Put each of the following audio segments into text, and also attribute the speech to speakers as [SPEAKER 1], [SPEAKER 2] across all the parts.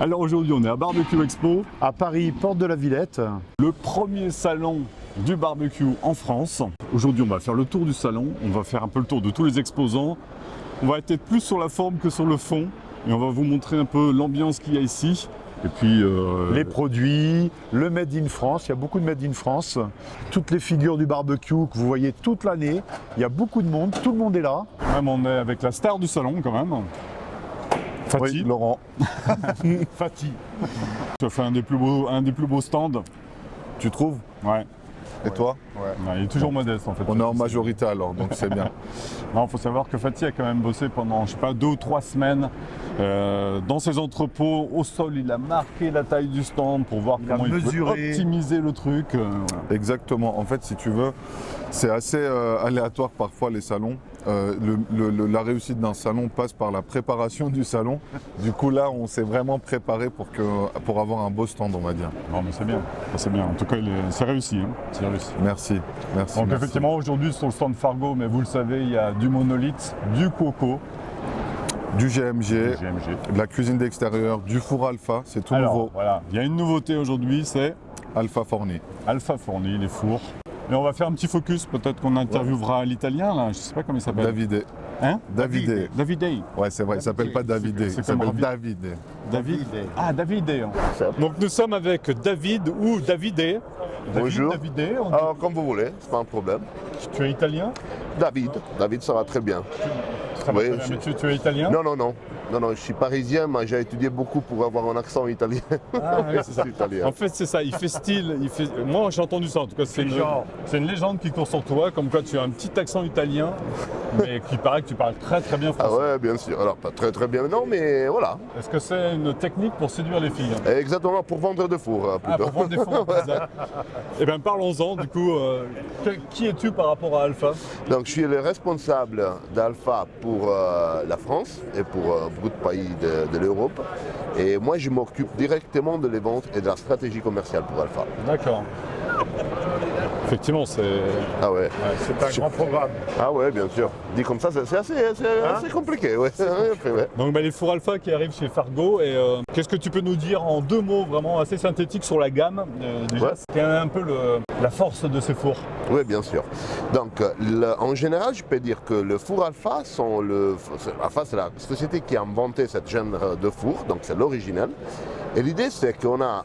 [SPEAKER 1] Alors aujourd'hui on est à Barbecue Expo,
[SPEAKER 2] À Paris, porte de la Villette.
[SPEAKER 1] le premier salon du barbecue en France. Aujourd'hui on va faire le tour du salon, on va faire un peu le tour de tous les exposants. On va être plus sur la forme que sur le fond et on va vous montrer un peu l'ambiance qu'il y a ici. Et puis
[SPEAKER 2] Les produits, le Made in France, il y a beaucoup de Made in France. Toutes les figures du barbecue que vous voyez toute l'année, il y a beaucoup de monde, tout le monde est là.
[SPEAKER 1] même on est avec la star du salon quand même. Fatih.
[SPEAKER 2] Oui, Laurent.
[SPEAKER 1] Fatih. Tu as fait un des plus beaux stands.
[SPEAKER 3] Tu trouves?
[SPEAKER 1] Ouais.
[SPEAKER 3] Et toi?
[SPEAKER 1] Ouais, il est toujours modeste en fait.
[SPEAKER 3] On est en majorité alors, donc c'est bien.
[SPEAKER 1] Non, il faut savoir que Fatih a quand même bossé pendant, je sais pas, 2 ou 3 semaines dans ses entrepôts. Au sol, il a marqué la taille du stand pour voir comment il peut optimiser le truc. Voilà.
[SPEAKER 3] Exactement. En fait, si tu veux, c'est assez aléatoire parfois les salons. La réussite d'un salon passe par la préparation du salon. Du coup, là, on s'est vraiment préparé pour avoir un beau stand, on va dire.
[SPEAKER 1] Non, mais c'est bien. C'est bien. En tout cas, c'est réussi. Hein. C'est réussi.
[SPEAKER 3] Merci. Merci.
[SPEAKER 1] Donc,
[SPEAKER 3] merci.
[SPEAKER 1] effectivement, aujourd'hui, sur le stand Fargo, mais vous le savez, il y a du monolithe, du coco,
[SPEAKER 3] Du GMG, de la cuisine d'extérieur, du four Alpha, c'est tout
[SPEAKER 1] Alors,
[SPEAKER 3] nouveau.
[SPEAKER 1] voilà. Il y a une nouveauté aujourd'hui, c'est
[SPEAKER 3] Alpha Forni.
[SPEAKER 1] Alpha Forni, les fours. Et on va faire un petit focus, peut-être qu'on interviewera l'italien, là, je sais pas comment il s'appelle.
[SPEAKER 3] Davide.
[SPEAKER 1] Hein?
[SPEAKER 3] Davide.
[SPEAKER 1] Davide.
[SPEAKER 3] Ouais, c'est vrai, il s'appelle pas Davide,
[SPEAKER 1] C'est
[SPEAKER 3] il s'appelle
[SPEAKER 1] comme
[SPEAKER 3] Davide.
[SPEAKER 1] David. Ah, Davide. Donc nous sommes avec David ou Davide.
[SPEAKER 4] Bonjour.
[SPEAKER 1] Davide, on dit-
[SPEAKER 4] Alors, comme vous voulez, c'est pas un problème.
[SPEAKER 1] Tu es italien?
[SPEAKER 4] David, ça va très bien.
[SPEAKER 1] Très
[SPEAKER 4] Oui,
[SPEAKER 1] bien. Mais tu es italien?
[SPEAKER 4] Non, je suis parisien, mais j'ai étudié beaucoup pour avoir un accent italien.
[SPEAKER 1] Ah, oui, c'est ça.
[SPEAKER 4] Italien.
[SPEAKER 1] En fait, c'est ça, il fait style. Moi, j'ai entendu ça, en tout cas, c'est une légende qui court sur toi, comme quoi tu as un petit accent italien, mais qui paraît que tu parles très très bien
[SPEAKER 4] Ah
[SPEAKER 1] français.
[SPEAKER 4] ouais, bien sûr. Alors, pas très bien, non, mais voilà.
[SPEAKER 1] Est-ce que c'est une technique pour séduire les filles?
[SPEAKER 4] Exactement, pour vendre de four,
[SPEAKER 1] Ah,
[SPEAKER 4] plutôt.
[SPEAKER 1] pour vendre des fours. Exact. Eh bien, parlons-en, du coup, qui es-tu par rapport à Alpha?
[SPEAKER 4] Donc, je suis le responsable d'Alpha pour la France et pour beaucoup de pays de l'Europe. Et moi, je m'occupe directement de les ventes et de la stratégie commerciale pour Alpha.
[SPEAKER 1] D'accord. Effectivement, c'est
[SPEAKER 4] Ah ouais.
[SPEAKER 2] C'est un grand programme.
[SPEAKER 4] Ah ouais, bien sûr. Dit comme ça, c'est assez compliqué. Ouais. Ouais.
[SPEAKER 1] Donc les fours Alpha qui arrivent chez Fargo. Et qu'est-ce que tu peux nous dire en 2 mots vraiment assez synthétiques sur la gamme déjà,
[SPEAKER 4] Ouais.
[SPEAKER 1] c'est un peu la force de ces fours.
[SPEAKER 4] Oui, bien sûr. Donc, en général, je peux dire que le four Alpha, Alpha, c'est la société qui a inventé ce genre de four, donc c'est l'original. Et l'idée, c'est qu'on a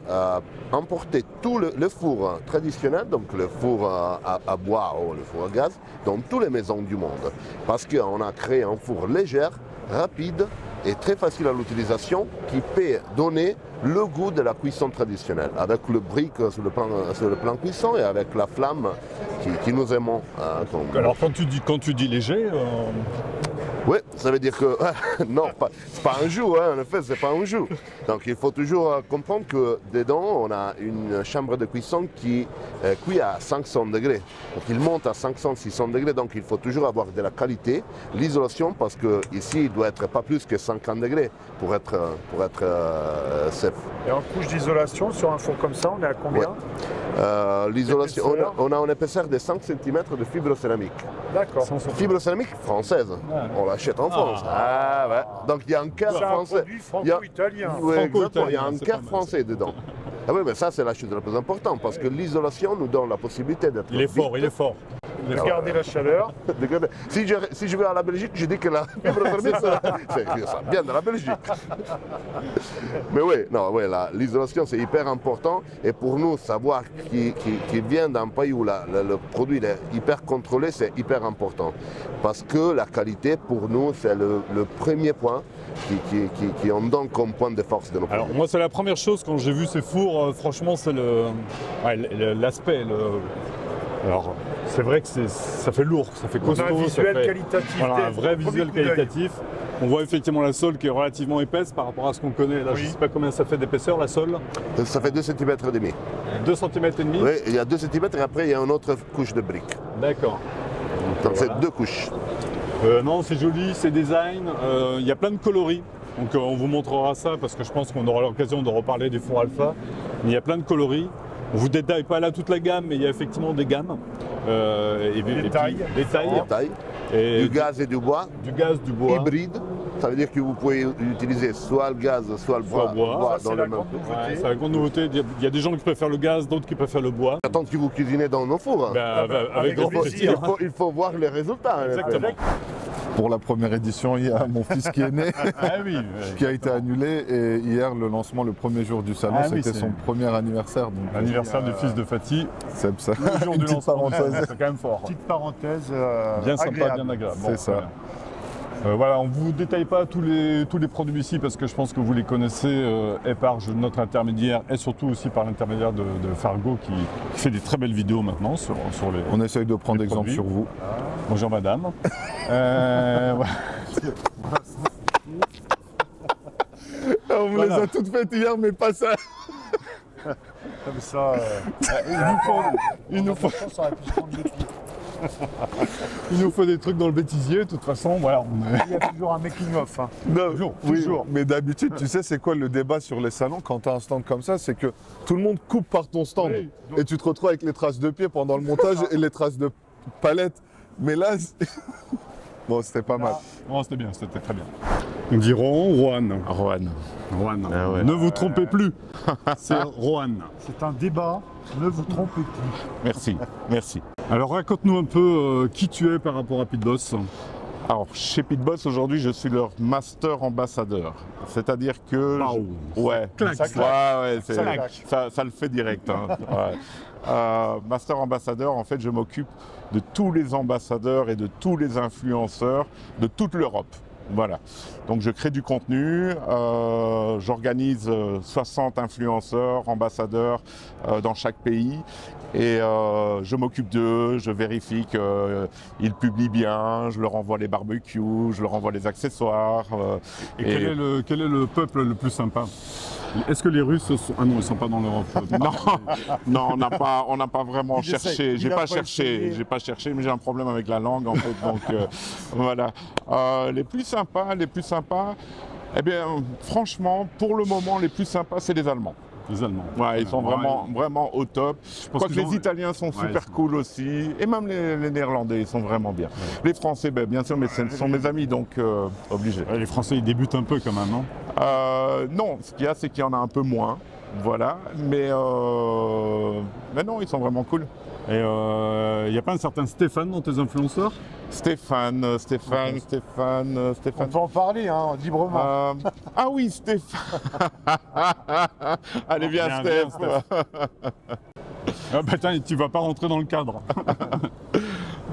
[SPEAKER 4] emporté tout le four traditionnel, donc le four à bois ou le four à gaz, dans toutes les maisons du monde. Parce qu'on a créé un four léger, rapide et très facile à l'utilisation qui peut donner le goût de la cuisson traditionnelle, avec le brick sur le plan cuisson et avec la flamme qui nous aimons.
[SPEAKER 1] Alors quand tu dis léger,
[SPEAKER 4] Oui, ça veut dire que non, c'est pas un jour, hein, en effet, c'est pas un jour. Donc il faut toujours comprendre que dedans, on a une chambre de cuisson qui cuit à 500 degrés. Donc il monte à 500-600 degrés, donc il faut toujours avoir de la qualité. L'isolation, parce que ici, il doit être pas plus que 50 degrés pour être safe.
[SPEAKER 2] Et en couche d'isolation, sur un four comme ça, on est à combien?
[SPEAKER 4] L'isolation, on a une épaisseur de 5 cm de fibre céramique.
[SPEAKER 2] D'accord.
[SPEAKER 4] Fibre céramique française. On l'achète en France. Ah ouais. Donc il y a un cœur
[SPEAKER 2] C'est un
[SPEAKER 4] français.
[SPEAKER 2] produit franco-italien.
[SPEAKER 4] Oui, exactement. Il y a un
[SPEAKER 1] c'est
[SPEAKER 4] cœur
[SPEAKER 1] pas mal,
[SPEAKER 4] français dedans. Ah oui, mais ça c'est la chose la plus importante parce que l'isolation nous donne la possibilité d'être.
[SPEAKER 1] il est fort, il est fort.
[SPEAKER 2] De garder la chaleur.
[SPEAKER 4] Si je vais à la Belgique, je dis que la fibre céramique, ça vient de la Belgique. Mais oui, non, ouais, l'isolation c'est hyper important et pour nous savoir qui vient d'un pays où le produit est hyper contrôlé, c'est hyper important parce que la qualité pour nous c'est le premier point qui on donne comme point de force de nos produits.
[SPEAKER 1] Alors moi c'est la première chose quand j'ai vu ces fours, franchement c'est l'aspect. Alors c'est vrai que ça fait lourd, ça fait costaud.
[SPEAKER 2] On a un visuel
[SPEAKER 1] ça fait,
[SPEAKER 2] qualitatif.
[SPEAKER 1] voilà, un vrai visuel qualitatif. On voit effectivement la sole qui est relativement épaisse par rapport à ce qu'on connaît. Là, je ne sais pas combien ça fait d'épaisseur la sole.
[SPEAKER 4] Ça fait 2 cm et demi.
[SPEAKER 1] 2 cm et demi.
[SPEAKER 4] Oui, il y a 2 cm et après il y a une autre couche de briques.
[SPEAKER 1] D'accord.
[SPEAKER 4] Donc
[SPEAKER 1] voilà.
[SPEAKER 4] c'est 2 couches.
[SPEAKER 1] Non, c'est joli, c'est design. Il y a plein de coloris. Donc on vous montrera ça parce que je pense qu'on aura l'occasion de reparler des fours alpha. Il y a plein de coloris. On vous détaille pas là toute la gamme, mais il y a effectivement des gammes.
[SPEAKER 2] Des tailles.
[SPEAKER 1] Des tailles.
[SPEAKER 4] Des tailles,
[SPEAKER 1] Et
[SPEAKER 4] du gaz et du bois,
[SPEAKER 1] du gaz, du bois.
[SPEAKER 4] hybride. Ça veut dire que vous pouvez utiliser soit le gaz, soit le bois,
[SPEAKER 1] bois.
[SPEAKER 2] Ça,
[SPEAKER 4] dans
[SPEAKER 2] c'est
[SPEAKER 4] le
[SPEAKER 2] la
[SPEAKER 4] même
[SPEAKER 2] grande
[SPEAKER 4] four.
[SPEAKER 2] nouveauté.
[SPEAKER 1] Ouais, c'est la grande nouveauté. Il y a des gens qui préfèrent le gaz, d'autres qui préfèrent le bois.
[SPEAKER 4] J'attends que vous cuisinez dans nos fours.
[SPEAKER 1] Avec grand
[SPEAKER 2] grand
[SPEAKER 1] plaisir.
[SPEAKER 4] Il faut voir les résultats. en effet.
[SPEAKER 1] Exactement.
[SPEAKER 3] Pour la première édition, il y a mon fils qui est né,
[SPEAKER 1] Ah oui.
[SPEAKER 3] qui a été annulé. Et hier, le lancement, le premier jour du salon,
[SPEAKER 1] Ah oui,
[SPEAKER 3] c'était
[SPEAKER 1] c'est-
[SPEAKER 3] son premier anniversaire. Donc,
[SPEAKER 1] L'anniversaire du fils de Fatih.
[SPEAKER 3] c'est ça.
[SPEAKER 1] Le jour
[SPEAKER 3] Une
[SPEAKER 1] du
[SPEAKER 3] petite
[SPEAKER 1] lancement,
[SPEAKER 3] parenthèse.
[SPEAKER 1] c'est quand même fort.
[SPEAKER 2] Petite parenthèse
[SPEAKER 1] Bien sympa,
[SPEAKER 2] agréable.
[SPEAKER 1] bien agréable.
[SPEAKER 3] C'est ça.
[SPEAKER 1] très bien. Voilà, on ne vous détaille pas tous les produits ici parce que je pense que vous les connaissez et par notre intermédiaire et surtout aussi par l'intermédiaire de Fargo qui fait des très belles vidéos maintenant sur les...
[SPEAKER 3] On essaye de prendre
[SPEAKER 1] Les
[SPEAKER 3] exemple
[SPEAKER 1] produits.
[SPEAKER 3] sur vous.
[SPEAKER 1] Bonjour madame. Voilà.
[SPEAKER 3] On vous
[SPEAKER 1] Voilà.
[SPEAKER 3] les a toutes faites hier, mais pas ça.
[SPEAKER 2] Comme ça,
[SPEAKER 1] Il nous faut,
[SPEAKER 2] ça aurait pu se prendre le pied.
[SPEAKER 1] il nous faut des trucs dans le bêtisier, de toute façon, voilà.
[SPEAKER 2] Il y a toujours un making-of. Hein.
[SPEAKER 3] Non,
[SPEAKER 1] Toujours,
[SPEAKER 3] oui,
[SPEAKER 1] toujours.
[SPEAKER 3] mais d'habitude, tu sais, c'est quoi le débat sur les salons quand tu as un stand comme ça? C'est que tout le monde coupe par ton stand.
[SPEAKER 1] Oui.
[SPEAKER 3] Et tu te retrouves avec les traces de pied pendant le montage et les traces de palette. Mais là, bon, c'était pas mal.
[SPEAKER 1] Oh, c'était bien, c'était très bien. On dit Rohan ou Rohan?
[SPEAKER 3] Rohan.
[SPEAKER 1] Rohan.
[SPEAKER 3] Ah ouais.
[SPEAKER 1] Ne vous trompez plus, c'est Rohan.
[SPEAKER 2] C'est un débat, ne vous trompez plus.
[SPEAKER 3] Merci, merci.
[SPEAKER 1] Alors raconte-nous un peu qui tu es par rapport à Pitboss.
[SPEAKER 5] Alors, chez Pitboss, aujourd'hui, je suis leur master ambassadeur. C'est-à-dire que...
[SPEAKER 1] Waouh.
[SPEAKER 5] Ouais.
[SPEAKER 1] Claque.
[SPEAKER 5] Ça claque. Ouais,
[SPEAKER 2] Ça claque.
[SPEAKER 5] ça le fait direct. Hein. Ouais. Master ambassadeur, en fait, je m'occupe de tous les ambassadeurs et de tous les influenceurs de toute l'Europe. Voilà. Donc je crée du contenu, j'organise 60 influenceurs, ambassadeurs dans chaque pays et je m'occupe d'eux, je vérifie qu'ils publient bien, je leur envoie les barbecues, je leur envoie les accessoires.
[SPEAKER 1] Et quel est le peuple le plus sympa? Est-ce que les Russes sont... Ah non, ils ne sont pas dans l'Europe.
[SPEAKER 5] Non, on n'a pas vraiment
[SPEAKER 2] Il essaye.
[SPEAKER 5] cherché.
[SPEAKER 2] Il
[SPEAKER 5] J'ai
[SPEAKER 2] a
[SPEAKER 5] pas
[SPEAKER 2] pas
[SPEAKER 5] cherché.
[SPEAKER 2] essayé.
[SPEAKER 5] J'ai pas cherché, mais j'ai un problème avec la langue en fait. Donc voilà. Les plus sympas. Eh bien, franchement, pour le moment, les plus sympas, c'est les Allemands.
[SPEAKER 1] Les Allemands.
[SPEAKER 5] Ouais, ils sont vraiment au top.
[SPEAKER 1] pense
[SPEAKER 5] Quoique
[SPEAKER 1] qu'ils
[SPEAKER 5] les
[SPEAKER 1] ont-
[SPEAKER 5] Italiens sont super
[SPEAKER 1] ils sont-
[SPEAKER 5] cool aussi. Et même les Néerlandais, ils sont vraiment bien. Les Français, ben, bien sûr, mais ce sont mes amis, donc obligé.
[SPEAKER 1] Ouais, les Français, ils débutent un peu quand même, non?
[SPEAKER 5] Non, ce qu'il y a, c'est qu'il y en a un peu moins. Voilà. Mais non, ils sont vraiment cool.
[SPEAKER 1] Et il n'y a pas un certain Stéphane dans tes influenceurs?
[SPEAKER 5] Stéphane.
[SPEAKER 2] On peut en parler hein, librement.
[SPEAKER 5] Ah oui, Stéphane. Allez, viens,
[SPEAKER 1] Viens,
[SPEAKER 5] Steph.
[SPEAKER 1] Ah bah tiens, tu vas pas rentrer dans le cadre.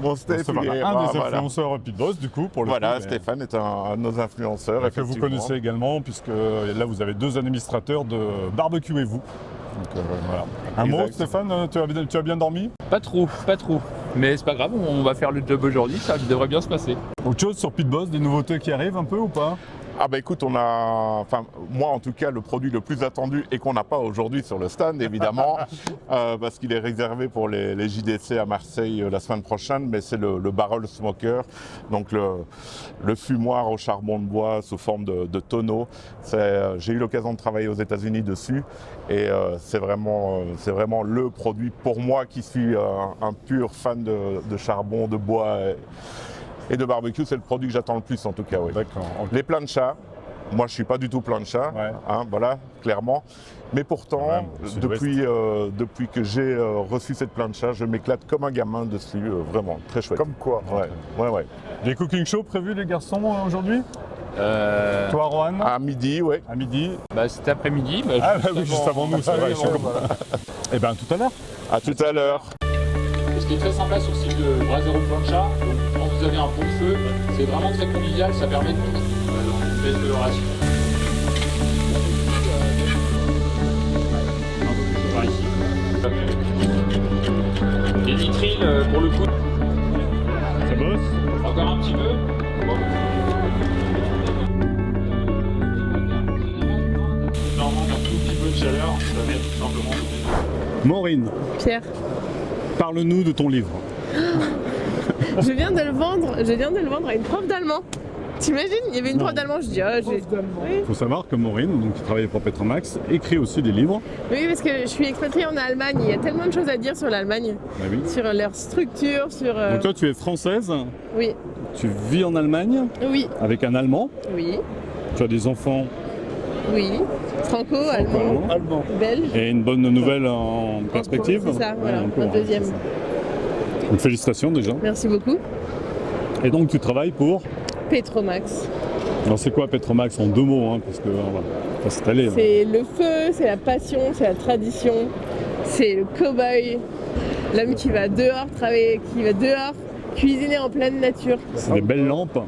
[SPEAKER 5] Bon, Steph,
[SPEAKER 1] C'est voilà,
[SPEAKER 5] il est-
[SPEAKER 1] un des
[SPEAKER 5] voilà.
[SPEAKER 1] influenceurs Pitboss, du coup, pour le
[SPEAKER 5] Voilà,
[SPEAKER 1] coup. mais-
[SPEAKER 5] Stéphane est un de nos influenceurs.
[SPEAKER 1] que vous
[SPEAKER 5] effectivement.
[SPEAKER 1] connaissez également, puisque là, vous avez deux administrateurs de Barbecue et vous. Donc voilà. Un mot,
[SPEAKER 5] Exact.
[SPEAKER 1] Stéphane, tu as bien dormi?
[SPEAKER 6] Pas trop. Mais c'est pas grave, on va faire le job aujourd'hui, ça devrait bien se passer.
[SPEAKER 1] Autre chose sur Pitboss, des nouveautés qui arrivent un peu ou pas?
[SPEAKER 5] Ah bah écoute, moi en tout cas, le produit le plus attendu et qu'on n'a pas aujourd'hui sur le stand, évidemment, parce qu'il est réservé pour les JDC à Marseille la semaine prochaine, mais c'est le barrel smoker, donc le fumoir au charbon de bois sous forme de tonneau. J'ai eu l'occasion de travailler aux États-Unis dessus et c'est vraiment le produit pour moi qui suis un pur fan de charbon, de bois. Et de barbecue, c'est le produit que j'attends le plus en tout cas, oui.
[SPEAKER 1] D'accord.
[SPEAKER 5] Les planchas, moi je suis pas du tout plancha,
[SPEAKER 1] Ouais.
[SPEAKER 5] voilà, clairement. Mais pourtant,
[SPEAKER 1] Ouais, le Sud-Ouest.
[SPEAKER 5] depuis que j'ai reçu cette plancha, je m'éclate comme un gamin dessus, vraiment, très chouette.
[SPEAKER 2] Comme quoi.
[SPEAKER 5] Ouais.
[SPEAKER 1] Des cooking shows prévus, les garçons, aujourd'hui? Toi, Rohan?
[SPEAKER 5] À midi, ouais.
[SPEAKER 1] À midi?
[SPEAKER 6] Bah, cet après-midi. Bah,
[SPEAKER 1] Ah bah oui, juste avant nous, c'est vrai. Eh bien, tout à l'heure.
[SPEAKER 5] À tout à l'heure.
[SPEAKER 6] Ce qui est très sympa sur le site de Brasero Plancha, donc quand vous avez un pot de feu, c'est vraiment très convivial, ça permet de une baisse de ration. Les nitriles, pour le coup,
[SPEAKER 1] Ça bosse?
[SPEAKER 6] encore un petit peu. Bon. Normalement, un tout petit peu de chaleur, ça va tout simplement.
[SPEAKER 1] Maureen,
[SPEAKER 7] Pierre,
[SPEAKER 1] parle-nous de ton livre.
[SPEAKER 7] je viens de le vendre à une prof d'allemand. T'imagines, il y avait une prof d'allemand, je dis, oui.
[SPEAKER 1] Il faut savoir que Maureen, donc, qui travaille pour Petromax, écrit aussi des livres.
[SPEAKER 7] Oui, parce que je suis expatriée en Allemagne, il y a tellement de choses à dire sur l'Allemagne,
[SPEAKER 1] Ah oui.
[SPEAKER 7] sur leur structure, sur...
[SPEAKER 1] Donc toi, tu es française,
[SPEAKER 7] Oui,
[SPEAKER 1] tu vis en Allemagne
[SPEAKER 7] oui,
[SPEAKER 1] avec un Allemand,
[SPEAKER 7] oui,
[SPEAKER 1] tu as des enfants
[SPEAKER 7] oui. Franco, allemand,
[SPEAKER 2] Allemand.
[SPEAKER 7] belge.
[SPEAKER 1] et une bonne nouvelle en perspective.
[SPEAKER 7] C'est ça, voilà,
[SPEAKER 1] en cours,
[SPEAKER 7] notre deuxième.
[SPEAKER 1] c'est ça. Donc félicitations déjà.
[SPEAKER 7] Merci beaucoup.
[SPEAKER 1] Et donc tu travailles pour...
[SPEAKER 7] Petromax.
[SPEAKER 1] Alors c'est quoi Petromax en 2 mots, hein, parce que on va s'installer.
[SPEAKER 7] C'est le feu, c'est la passion, c'est la tradition, c'est le cow-boy, l'homme qui va dehors travailler, qui va dehors cuisiner en pleine nature
[SPEAKER 1] C'est des belles lampes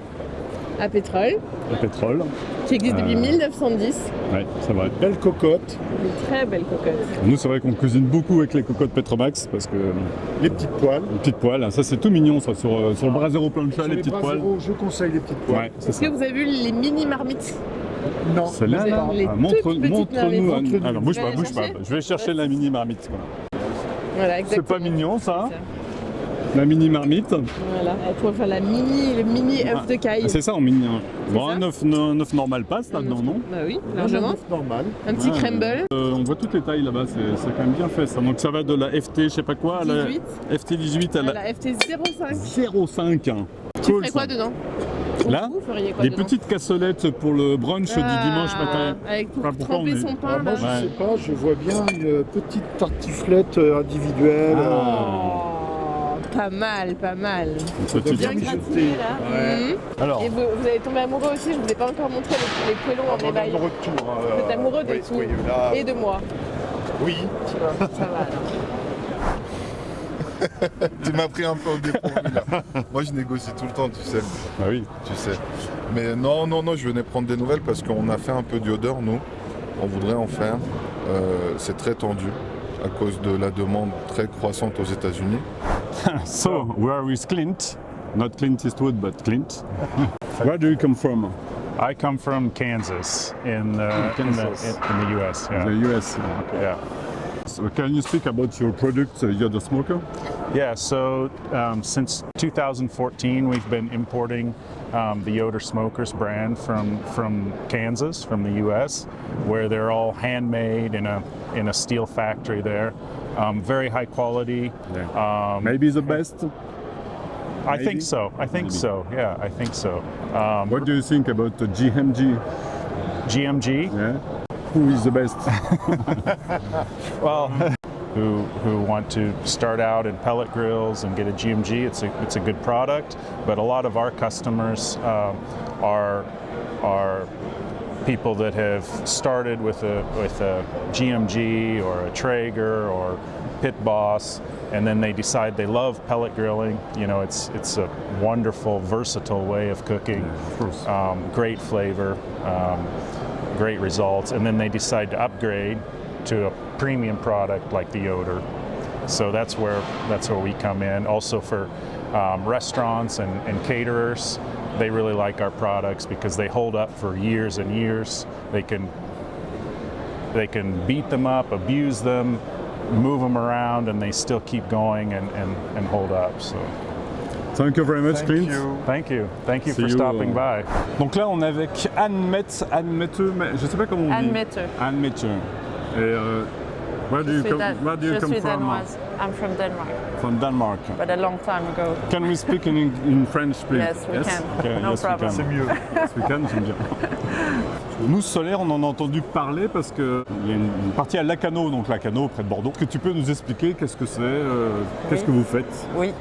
[SPEAKER 7] à pétrole,
[SPEAKER 1] au pétrole.
[SPEAKER 7] qui existe depuis 1910.
[SPEAKER 1] Ouais, c'est vrai.
[SPEAKER 2] Belle cocotte,
[SPEAKER 7] Une très belle cocotte.
[SPEAKER 1] Nous, c'est vrai qu'on cuisine beaucoup avec les cocottes Petromax parce que
[SPEAKER 2] les petites poêles.
[SPEAKER 1] les petites poêles, hein, ça c'est tout mignon ça sur le Brasero Plancha,
[SPEAKER 2] Sur
[SPEAKER 1] les petites
[SPEAKER 2] bras
[SPEAKER 1] poêles.
[SPEAKER 2] zéro, je conseille les petites poêles.
[SPEAKER 1] Ouais, c'est
[SPEAKER 7] Est-ce
[SPEAKER 1] ça.
[SPEAKER 7] que vous avez vu les mini marmites?
[SPEAKER 2] Non,
[SPEAKER 1] Celle-là,
[SPEAKER 7] Vous
[SPEAKER 1] là,
[SPEAKER 7] avez les
[SPEAKER 1] montre-
[SPEAKER 7] toutes petites
[SPEAKER 1] montre-nous.
[SPEAKER 7] marmites.
[SPEAKER 1] Alors bouge
[SPEAKER 7] Tu
[SPEAKER 1] pas,
[SPEAKER 7] vas
[SPEAKER 1] bouge
[SPEAKER 7] la
[SPEAKER 1] pas.
[SPEAKER 7] chercher
[SPEAKER 1] Je vais chercher la mini marmite. Quoi.
[SPEAKER 7] Voilà,
[SPEAKER 1] C'est
[SPEAKER 7] exactement.
[SPEAKER 1] pas mignon ça,
[SPEAKER 7] C'est ça.
[SPEAKER 1] la mini marmite.
[SPEAKER 7] Voilà, pour faire le mini œuf de caille.
[SPEAKER 1] C'est ça en mini. Hein. Bon,
[SPEAKER 7] ça.
[SPEAKER 1] un œuf normal passe là-dedans, non?
[SPEAKER 7] Bah oui, largement.
[SPEAKER 2] normal.
[SPEAKER 7] Un petit
[SPEAKER 1] Ouais,
[SPEAKER 7] crumble.
[SPEAKER 1] On voit toutes les tailles là-bas, c'est quand même bien fait ça. Donc ça va de la FT, je sais pas quoi, à la
[SPEAKER 7] 18.
[SPEAKER 1] FT 18 à
[SPEAKER 7] À
[SPEAKER 1] la
[SPEAKER 7] la FT 05.
[SPEAKER 1] 05.
[SPEAKER 7] Tu
[SPEAKER 1] Cool,
[SPEAKER 7] ferais quoi
[SPEAKER 1] ça.
[SPEAKER 7] dedans?
[SPEAKER 1] Là,
[SPEAKER 7] Vous feriez quoi
[SPEAKER 1] des
[SPEAKER 7] dedans?
[SPEAKER 1] petites cassolettes pour le brunch du dimanche matin.
[SPEAKER 7] Avec pour
[SPEAKER 1] Enfin, pourquoi
[SPEAKER 7] tremper
[SPEAKER 1] on est-
[SPEAKER 7] son pain
[SPEAKER 2] Moi,
[SPEAKER 7] là.
[SPEAKER 2] je
[SPEAKER 1] Ouais.
[SPEAKER 2] sais pas, je vois bien une petite tartiflette individuelle.
[SPEAKER 7] Oh, pas mal, pas mal.
[SPEAKER 1] Une petite-
[SPEAKER 7] Bien gratiné là.
[SPEAKER 2] Ouais.
[SPEAKER 7] Mhm.
[SPEAKER 1] Alors,
[SPEAKER 7] Et vous allez tomber amoureux aussi, je vous ai pas encore montré les poêlons en émail.
[SPEAKER 2] de retour.
[SPEAKER 7] Vous êtes amoureux de tout.
[SPEAKER 2] Oui, là,
[SPEAKER 7] Et de moi.
[SPEAKER 2] oui.
[SPEAKER 7] Tu vois, ça va alors.
[SPEAKER 3] Tu m'as pris un peu au dépourvu là. Moi je négocie tout le temps, tu sais.
[SPEAKER 1] bah oui.
[SPEAKER 3] Tu sais. Mais non, je venais prendre des nouvelles parce qu'on a fait un peu d'odeur, nous. On voudrait en faire. C'est très tendu à cause de la demande très croissante aux États-Unis.
[SPEAKER 1] So, where is Clint? Not Clint Eastwood, but Clint. Where do you come from?
[SPEAKER 8] I come from Kansas in
[SPEAKER 1] Kansas.
[SPEAKER 8] in the U.S. Yeah.
[SPEAKER 1] The US.
[SPEAKER 8] Yeah.
[SPEAKER 1] So can you speak about your product, Yoda Smoker?
[SPEAKER 8] Yeah. So since 2014, we've been importing the Yoder Smokers brand from Kansas, from the U.S., where they're all handmade in a steel factory there. Very high quality.
[SPEAKER 1] Maybe the best.
[SPEAKER 8] I
[SPEAKER 1] maybe?
[SPEAKER 8] think so. I think
[SPEAKER 1] Maybe.
[SPEAKER 8] so. Yeah, I think so.
[SPEAKER 1] What do you think about the GMG?
[SPEAKER 8] GMG.
[SPEAKER 1] Yeah? Who is the best?
[SPEAKER 8] Well, who want to start out in pellet grills and get a GMG, it's a good product. But a lot of our customers are people that have started with a GMG or a Traeger or Pit Boss, and then they decide they love pellet grilling. You know, it's a wonderful, versatile way of cooking.
[SPEAKER 1] Of course.
[SPEAKER 8] Great flavor, great results, and then they decide to upgrade to a premium product like the Yoder. So that's where we come in. Also for restaurants and caterers, they really like our products because they hold up for years and years. They can beat them up, abuse them, move them around, and they still keep going and hold up. So
[SPEAKER 1] Thank you very much, Clint.
[SPEAKER 8] thank you
[SPEAKER 1] See
[SPEAKER 8] for
[SPEAKER 1] you,
[SPEAKER 8] stopping by.
[SPEAKER 1] Donc là, on est avec Anne Metz, je sais pas comment on dit.
[SPEAKER 9] Anne Mette.
[SPEAKER 1] Anne Metz. Et where do you come
[SPEAKER 9] Je suis
[SPEAKER 1] from?
[SPEAKER 9] danoise. I'm from Denmark,
[SPEAKER 1] From Denmark.
[SPEAKER 9] but a long time ago.
[SPEAKER 1] Can we speak in French, please?
[SPEAKER 9] Yes, we can.
[SPEAKER 1] Okay,
[SPEAKER 9] No
[SPEAKER 1] yes, we
[SPEAKER 9] problem.
[SPEAKER 1] can.
[SPEAKER 2] C'est mieux.
[SPEAKER 1] Yes, we can, j'aime bien. Mousse solaire, on en a entendu parler parce qu'il y a une partie à Lacanau, donc Lacanau près de Bordeaux. Est-ce que tu peux nous expliquer qu'est-ce que c'est, qu'est-ce que vous faites?
[SPEAKER 9] Oui.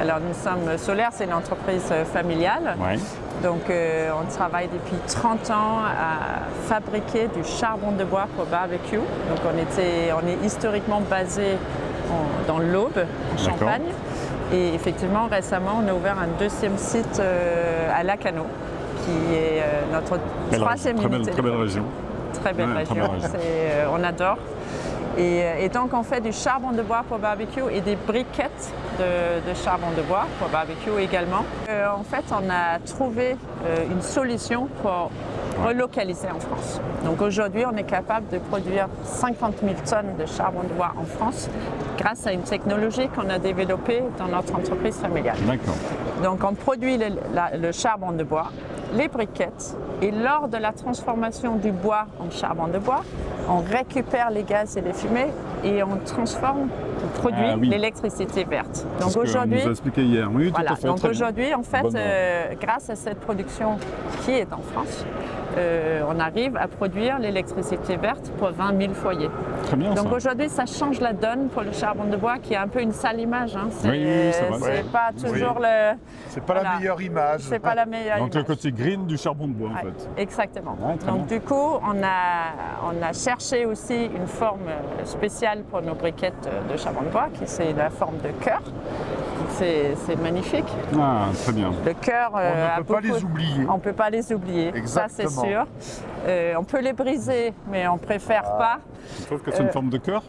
[SPEAKER 9] Alors nous sommes Solaire, c'est une entreprise familiale.
[SPEAKER 1] Ouais.
[SPEAKER 9] Donc on travaille depuis 30 ans à fabriquer du charbon de bois pour barbecue. Donc on est historiquement basé dans l'Aube, en
[SPEAKER 1] D'accord.
[SPEAKER 9] Champagne. Et effectivement, récemment, on a ouvert un deuxième site à Lacanau, qui est notre troisième unité.
[SPEAKER 1] Très belle région.
[SPEAKER 9] Très belle
[SPEAKER 1] Ouais, très
[SPEAKER 9] région,
[SPEAKER 1] belle région.
[SPEAKER 9] on adore. Et donc on fait du charbon de bois pour barbecue et des briquettes de charbon de bois pour barbecue également. En fait, on a trouvé une solution pour relocaliser en France. Donc aujourd'hui, on est capable de produire 50 000 tonnes de charbon de bois en France grâce à une technologie qu'on a développée dans notre entreprise familiale.
[SPEAKER 1] D'accord.
[SPEAKER 9] Donc on produit le charbon de bois les briquettes et lors de la transformation du bois en charbon de bois, on récupère les gaz et les fumées et on transforme, on produit l'électricité verte. Donc aujourd'hui,
[SPEAKER 1] on nous a expliqué hier. Oui, tout
[SPEAKER 9] voilà,
[SPEAKER 1] à fait.
[SPEAKER 9] donc aujourd'hui, en fait, grâce à cette production qui est en France, on arrive à produire l'électricité verte pour 20 000 foyers.
[SPEAKER 1] Très bien.
[SPEAKER 9] Donc aujourd'hui, ça change la donne pour le charbon de bois qui a un peu une sale image. Hein.
[SPEAKER 1] C'est
[SPEAKER 9] pas toujours le.
[SPEAKER 2] C'est pas la meilleure image.
[SPEAKER 9] C'est pas la meilleure
[SPEAKER 1] Donc
[SPEAKER 9] image.
[SPEAKER 1] le côté green du charbon de bois en fait.
[SPEAKER 9] Exactement.
[SPEAKER 1] Ouais, très
[SPEAKER 9] Donc
[SPEAKER 1] bien.
[SPEAKER 9] du coup, on a cherché aussi une forme spéciale pour nos briquettes de charbon de bois, qui c'est la forme de cœur. C'est magnifique.
[SPEAKER 1] Ah, très bien.
[SPEAKER 9] Le cœur,
[SPEAKER 2] On ne peut pas les oublier.
[SPEAKER 9] On ne peut pas les oublier, ça c'est sûr. On peut les briser, mais on préfère pas.
[SPEAKER 1] Je trouve que c'est une forme de cœur.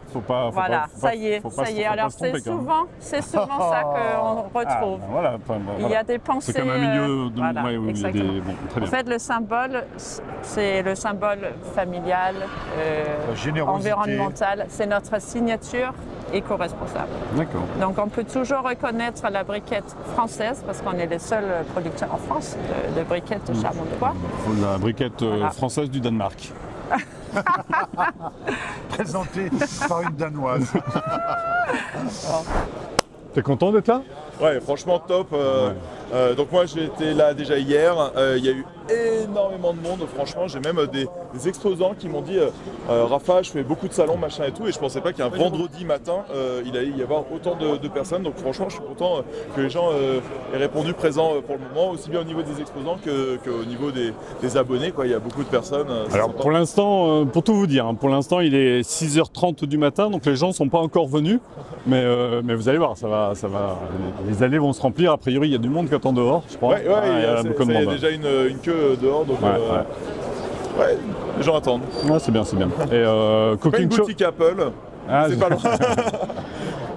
[SPEAKER 9] Voilà, ça y est, ça y est. Alors c'est souvent ça qu'on retrouve.
[SPEAKER 1] Voilà,
[SPEAKER 9] il y a des pensées.
[SPEAKER 1] C'est comme un milieu de
[SPEAKER 9] voilà,
[SPEAKER 1] où il y a
[SPEAKER 9] exactement.
[SPEAKER 1] des. Bon, très bien.
[SPEAKER 9] En fait, le symbole, c'est le symbole familial, environnemental. C'est notre signature éco-responsable.
[SPEAKER 1] D'accord.
[SPEAKER 9] Donc on peut toujours reconnaître la briquette française parce qu'on est les seuls producteurs en France de briquettes de charbon de bois.
[SPEAKER 1] La briquette française du Danemark.
[SPEAKER 2] Présentée par une Danoise.
[SPEAKER 1] T'es content d'être là?
[SPEAKER 10] Ouais, franchement top. Donc moi j'étais là déjà hier, il y a eu énormément de monde, franchement j'ai même des exposants qui m'ont dit Rafa, je fais beaucoup de salons machin et tout, et je pensais pas qu'un vendredi matin il allait y avoir autant de personnes, donc franchement je suis content que les gens aient répondu présent pour le moment, aussi bien au niveau des exposants qu'au niveau des abonnés, quoi. Il y a beaucoup de personnes.
[SPEAKER 1] Alors pour l'instant, pour tout vous dire, pour l'instant il est 6h30 du matin, donc les gens ne sont pas encore venus, mais vous allez voir, ça va, les allées vont se remplir, a priori il y a du monde qui attend dehors, je crois.
[SPEAKER 10] Ouais, il y a déjà une queue dehors, donc ouais, les gens attendent.
[SPEAKER 1] Ouais, c'est bien, c'est bien. Et
[SPEAKER 10] Cooking Show. Boutique Apple, c'est pas loin.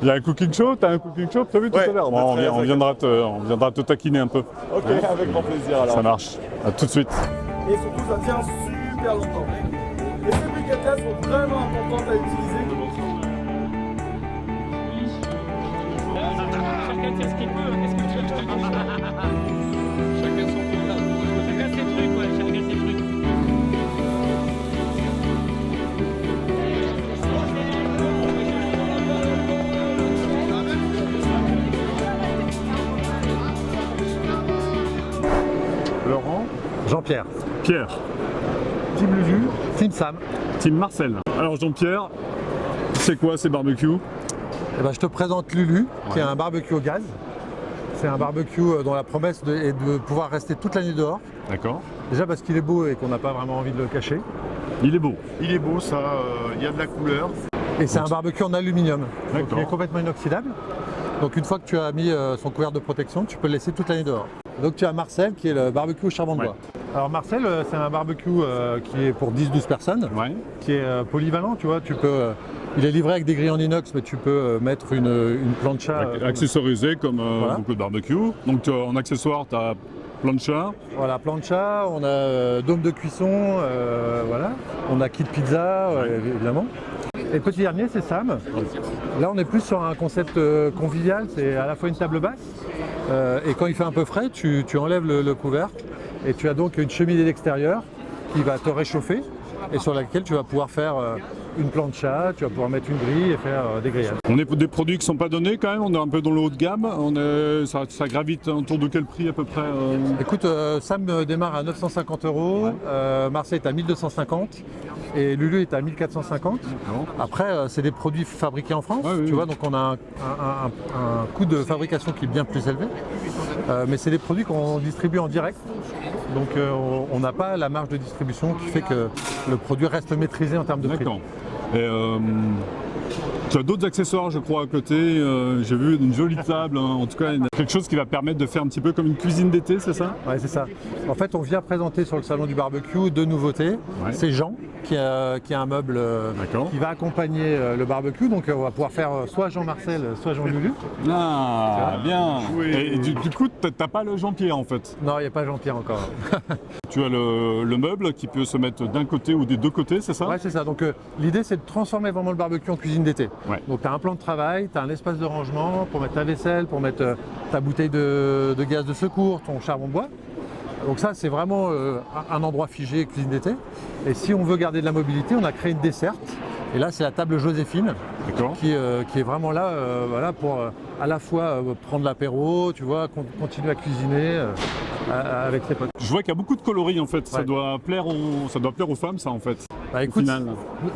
[SPEAKER 1] Il y a un cooking show, t'as un cooking show prévu tout à l'heure. Bon, on viendra te taquiner un peu.
[SPEAKER 10] Ok, avec grand plaisir alors.
[SPEAKER 1] Ça marche, à tout de suite.
[SPEAKER 11] Et surtout ça tient super longtemps. Et ces briquettes-là sont vraiment importantes à utiliser. Chacun fait ce qu'il veut, qu'est-ce que tu veux que je te dise? Chacun son truc là. Chacun ses trucs, ouais, chacun ses trucs.
[SPEAKER 2] Laurent, Jean-Pierre.
[SPEAKER 1] Pierre.
[SPEAKER 2] Team Lulu, Team Sam.
[SPEAKER 1] Team Marcel. Alors Jean-Pierre, c'est quoi ces barbecues?
[SPEAKER 12] Eh ben, je te présente Lulu, qui est un barbecue au gaz. C'est un barbecue dont la promesse est de pouvoir rester toute l'année dehors.
[SPEAKER 1] D'accord.
[SPEAKER 12] Déjà parce qu'il est beau et qu'on n'a pas vraiment envie de le cacher.
[SPEAKER 1] Il est beau.
[SPEAKER 2] Il est beau, ça, il y a de la couleur.
[SPEAKER 12] Et c'est un barbecue en aluminium. Donc il est
[SPEAKER 1] D'accord.
[SPEAKER 12] complètement inoxydable. Donc une fois que tu as mis son couvert de protection, tu peux le laisser toute l'année dehors. Donc tu as Marcel qui est le barbecue au charbon de bois. Alors Marcel, c'est un barbecue qui est pour 10-12 personnes, qui est polyvalent, tu vois. Il est livré avec des grilles en inox, mais tu peux mettre une plancha.
[SPEAKER 1] Accessorisé comme beaucoup de barbecues. Donc en accessoire, tu as plancha.
[SPEAKER 12] Voilà, plancha, on a dôme de cuisson, voilà. On a kit pizza, évidemment. Et le petit dernier, c'est Sam. Là, on est plus sur un concept convivial, c'est à la fois une table basse, et quand il fait un peu frais, tu enlèves le couvercle, et tu as donc une cheminée d'extérieur qui va te réchauffer, et sur laquelle tu vas pouvoir faire une plancha, tu vas pouvoir mettre une grille et faire des grillades.
[SPEAKER 1] On est pour des produits qui ne sont pas donnés quand même, on est un peu dans le haut de gamme. Ça gravite autour de quel prix à peu près
[SPEAKER 12] Écoute, Sam démarre à 950 €, Marseille est à 1250 et Lulu est à 1450. Après, c'est des produits fabriqués en France, tu vois, donc on a un coût de fabrication qui est bien plus élevé. Mais c'est des produits qu'on distribue en direct. Donc on n'a pas la marge de distribution qui fait que le produit reste maîtrisé en termes de prix.
[SPEAKER 1] D'accord. Et tu as d'autres accessoires, je crois, à côté. J'ai vu une jolie table, en tout cas quelque chose qui va permettre de faire un petit peu comme une cuisine d'été, c'est ça?
[SPEAKER 12] Ouais, c'est ça. En fait, on vient présenter sur le salon du barbecue deux nouveautés. C'est Jean qui a un meuble qui va accompagner le barbecue. Donc on va pouvoir faire soit Jean-Marcel, soit Jean-Lulu.
[SPEAKER 1] Ah, bien. Et du coup, t'as pas le Jean-Pierre en fait?
[SPEAKER 12] Non, il n'y a pas Jean-Pierre encore.
[SPEAKER 1] Tu as le meuble qui peut se mettre d'un côté ou des deux côtés, c'est ça?
[SPEAKER 12] Ouais, c'est ça. Donc l'idée, c'est de transformer vraiment le barbecue en cuisine d'été.
[SPEAKER 1] Ouais.
[SPEAKER 12] Donc tu as un plan de travail, tu as un espace de rangement pour mettre ta vaisselle, pour mettre ta bouteille de gaz de secours, ton charbon de bois. Donc ça, c'est vraiment un endroit figé, cuisine d'été. Et si on veut garder de la mobilité, on a créé une desserte. Et là, c'est la table Joséphine qui est vraiment là voilà, pour à la fois prendre l'apéro, tu vois, continuer à cuisiner avec ses potes.
[SPEAKER 1] Je vois qu'il y a beaucoup de coloris en fait,
[SPEAKER 12] Ouais.
[SPEAKER 1] ça doit plaire aux femmes ça en fait.
[SPEAKER 12] Bah,
[SPEAKER 1] au
[SPEAKER 12] écoute,
[SPEAKER 1] final.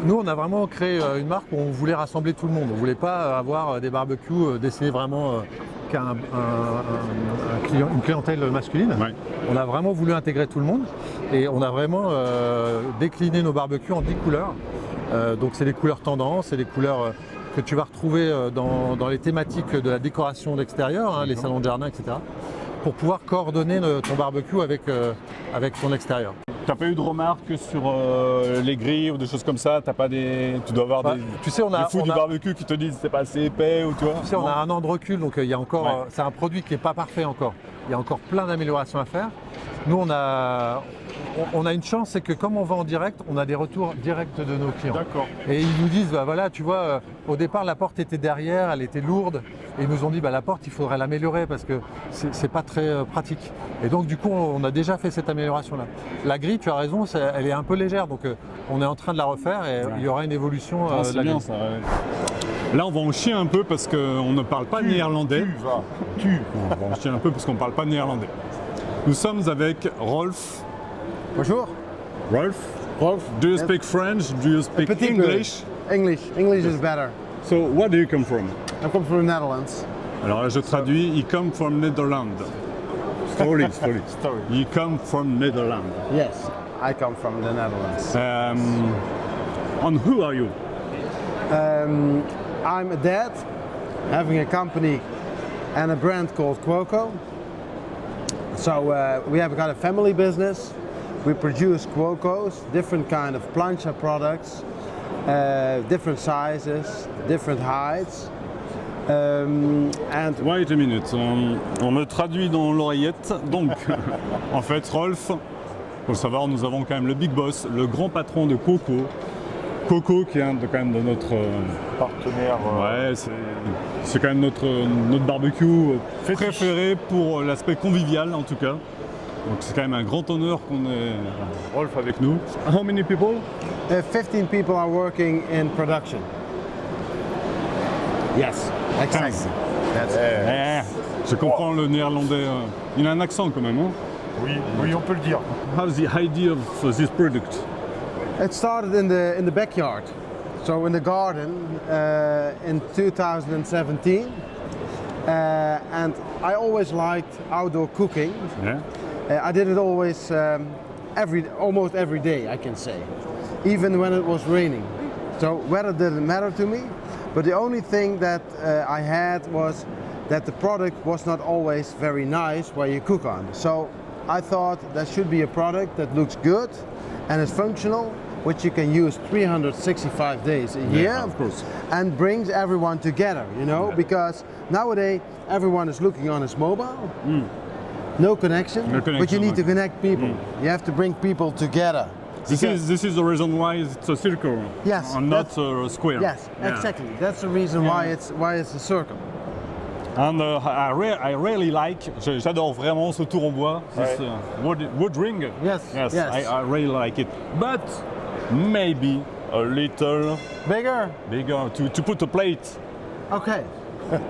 [SPEAKER 12] nous, on a vraiment créé une marque où on voulait rassembler tout le monde. On ne voulait pas avoir des barbecues destinés vraiment qu'à une clientèle masculine.
[SPEAKER 1] Ouais.
[SPEAKER 12] On a vraiment voulu intégrer tout le monde et on a vraiment décliné nos barbecues en 10 couleurs. Donc c'est des couleurs tendances, c'est des couleurs que tu vas retrouver dans les thématiques de la décoration d'extérieur, hein, les salons de jardin, etc. pour pouvoir coordonner ton barbecue avec ton extérieur.
[SPEAKER 1] T'as pas eu de remarques sur les grilles ou des choses comme ça? T'as pas des... Tu dois avoir des...
[SPEAKER 12] Tu sais,
[SPEAKER 1] des fous du barbecue qui te disent c'est pas assez épais ou toi?
[SPEAKER 12] Tu sais, on a un an de recul, donc il y a encore... c'est un produit qui n'est pas parfait encore. Il y a encore plein d'améliorations à faire. Nous, on a une chance, c'est que comme on vend en direct, on a des retours directs de nos clients.
[SPEAKER 1] D'accord.
[SPEAKER 12] Et ils nous disent, bah voilà, tu vois, au départ, la porte était derrière, elle était lourde. Et ils nous ont dit, bah la porte, il faudrait l'améliorer parce que c'est pas très pratique. Et donc, du coup, on a déjà fait cette amélioration-là. La grille, tu as raison, elle est un peu légère. Donc, on est en train de la refaire et il y aura une évolution de
[SPEAKER 1] c'est
[SPEAKER 12] la
[SPEAKER 1] bien
[SPEAKER 12] grille.
[SPEAKER 1] ça, ouais. Là, on va en chier un peu parce qu'on ne parle pas néerlandais. On va en chier un peu parce qu'on ne parle pas néerlandais. Nous sommes avec Rolf.
[SPEAKER 13] Bonjour.
[SPEAKER 1] Rolf?
[SPEAKER 13] Rolf.
[SPEAKER 1] Do you speak French? Do you speak
[SPEAKER 13] Petit peu.
[SPEAKER 1] English?
[SPEAKER 13] English. English is better.
[SPEAKER 1] So, where do you come from?
[SPEAKER 13] I come from the Netherlands.
[SPEAKER 1] Alors là, je traduis. He come from Netherlands. Slowly. He come from Netherlands.
[SPEAKER 13] Yes, I come from the Netherlands.
[SPEAKER 1] And who are you?
[SPEAKER 13] I'm a dad, having a company and a brand called Quoco. So we have got a family business. We produce Quocos, different kind of plancha products, different sizes, different heights. And
[SPEAKER 1] Wait a minute, on me traduit dans l'oreillette. Donc, en fait, Rolf, faut le savoir, nous avons quand même le big boss, le grand patron de Quoco. Quoco qui est quand même de notre
[SPEAKER 2] Partenaire.
[SPEAKER 1] ouais, c'est quand même notre barbecue préféré pour l'aspect convivial en tout cas. Donc c'est quand même un grand honneur qu'on ait Rolf avec nous. How many people?
[SPEAKER 13] 15 people are working in production. Yes, exactly.
[SPEAKER 1] Je comprends le néerlandais. Il a un accent quand même. Hein?
[SPEAKER 2] Oui, on peut le dire.
[SPEAKER 1] How's the idea of this product?
[SPEAKER 13] It started in the backyard, so in the garden in 2017, and I always liked outdoor cooking.
[SPEAKER 1] Yeah.
[SPEAKER 13] I did it always almost every day, I can say, even when it was raining. So weather didn't matter to me, but the only thing that I had was that the product was not always very nice where you cook on. So I thought there should be a product that looks good and is functional, which you can use 365 days a year,
[SPEAKER 1] of course,
[SPEAKER 13] and brings everyone together, you know, because nowadays everyone is looking on his mobile, no connection, but you need to connect people. You have to bring people together.
[SPEAKER 1] This is the reason why it's a circle,
[SPEAKER 13] Yes,
[SPEAKER 1] and not a square.
[SPEAKER 13] Yes,
[SPEAKER 1] Yeah.
[SPEAKER 13] exactly. That's the reason why it's a circle.
[SPEAKER 1] And I really like, j'adore vraiment ce tour en bois, this wood ring.
[SPEAKER 13] Yes, yes.
[SPEAKER 1] I really like it. But maybe a little
[SPEAKER 13] Bigger?
[SPEAKER 1] to put a plate.
[SPEAKER 13] Okay.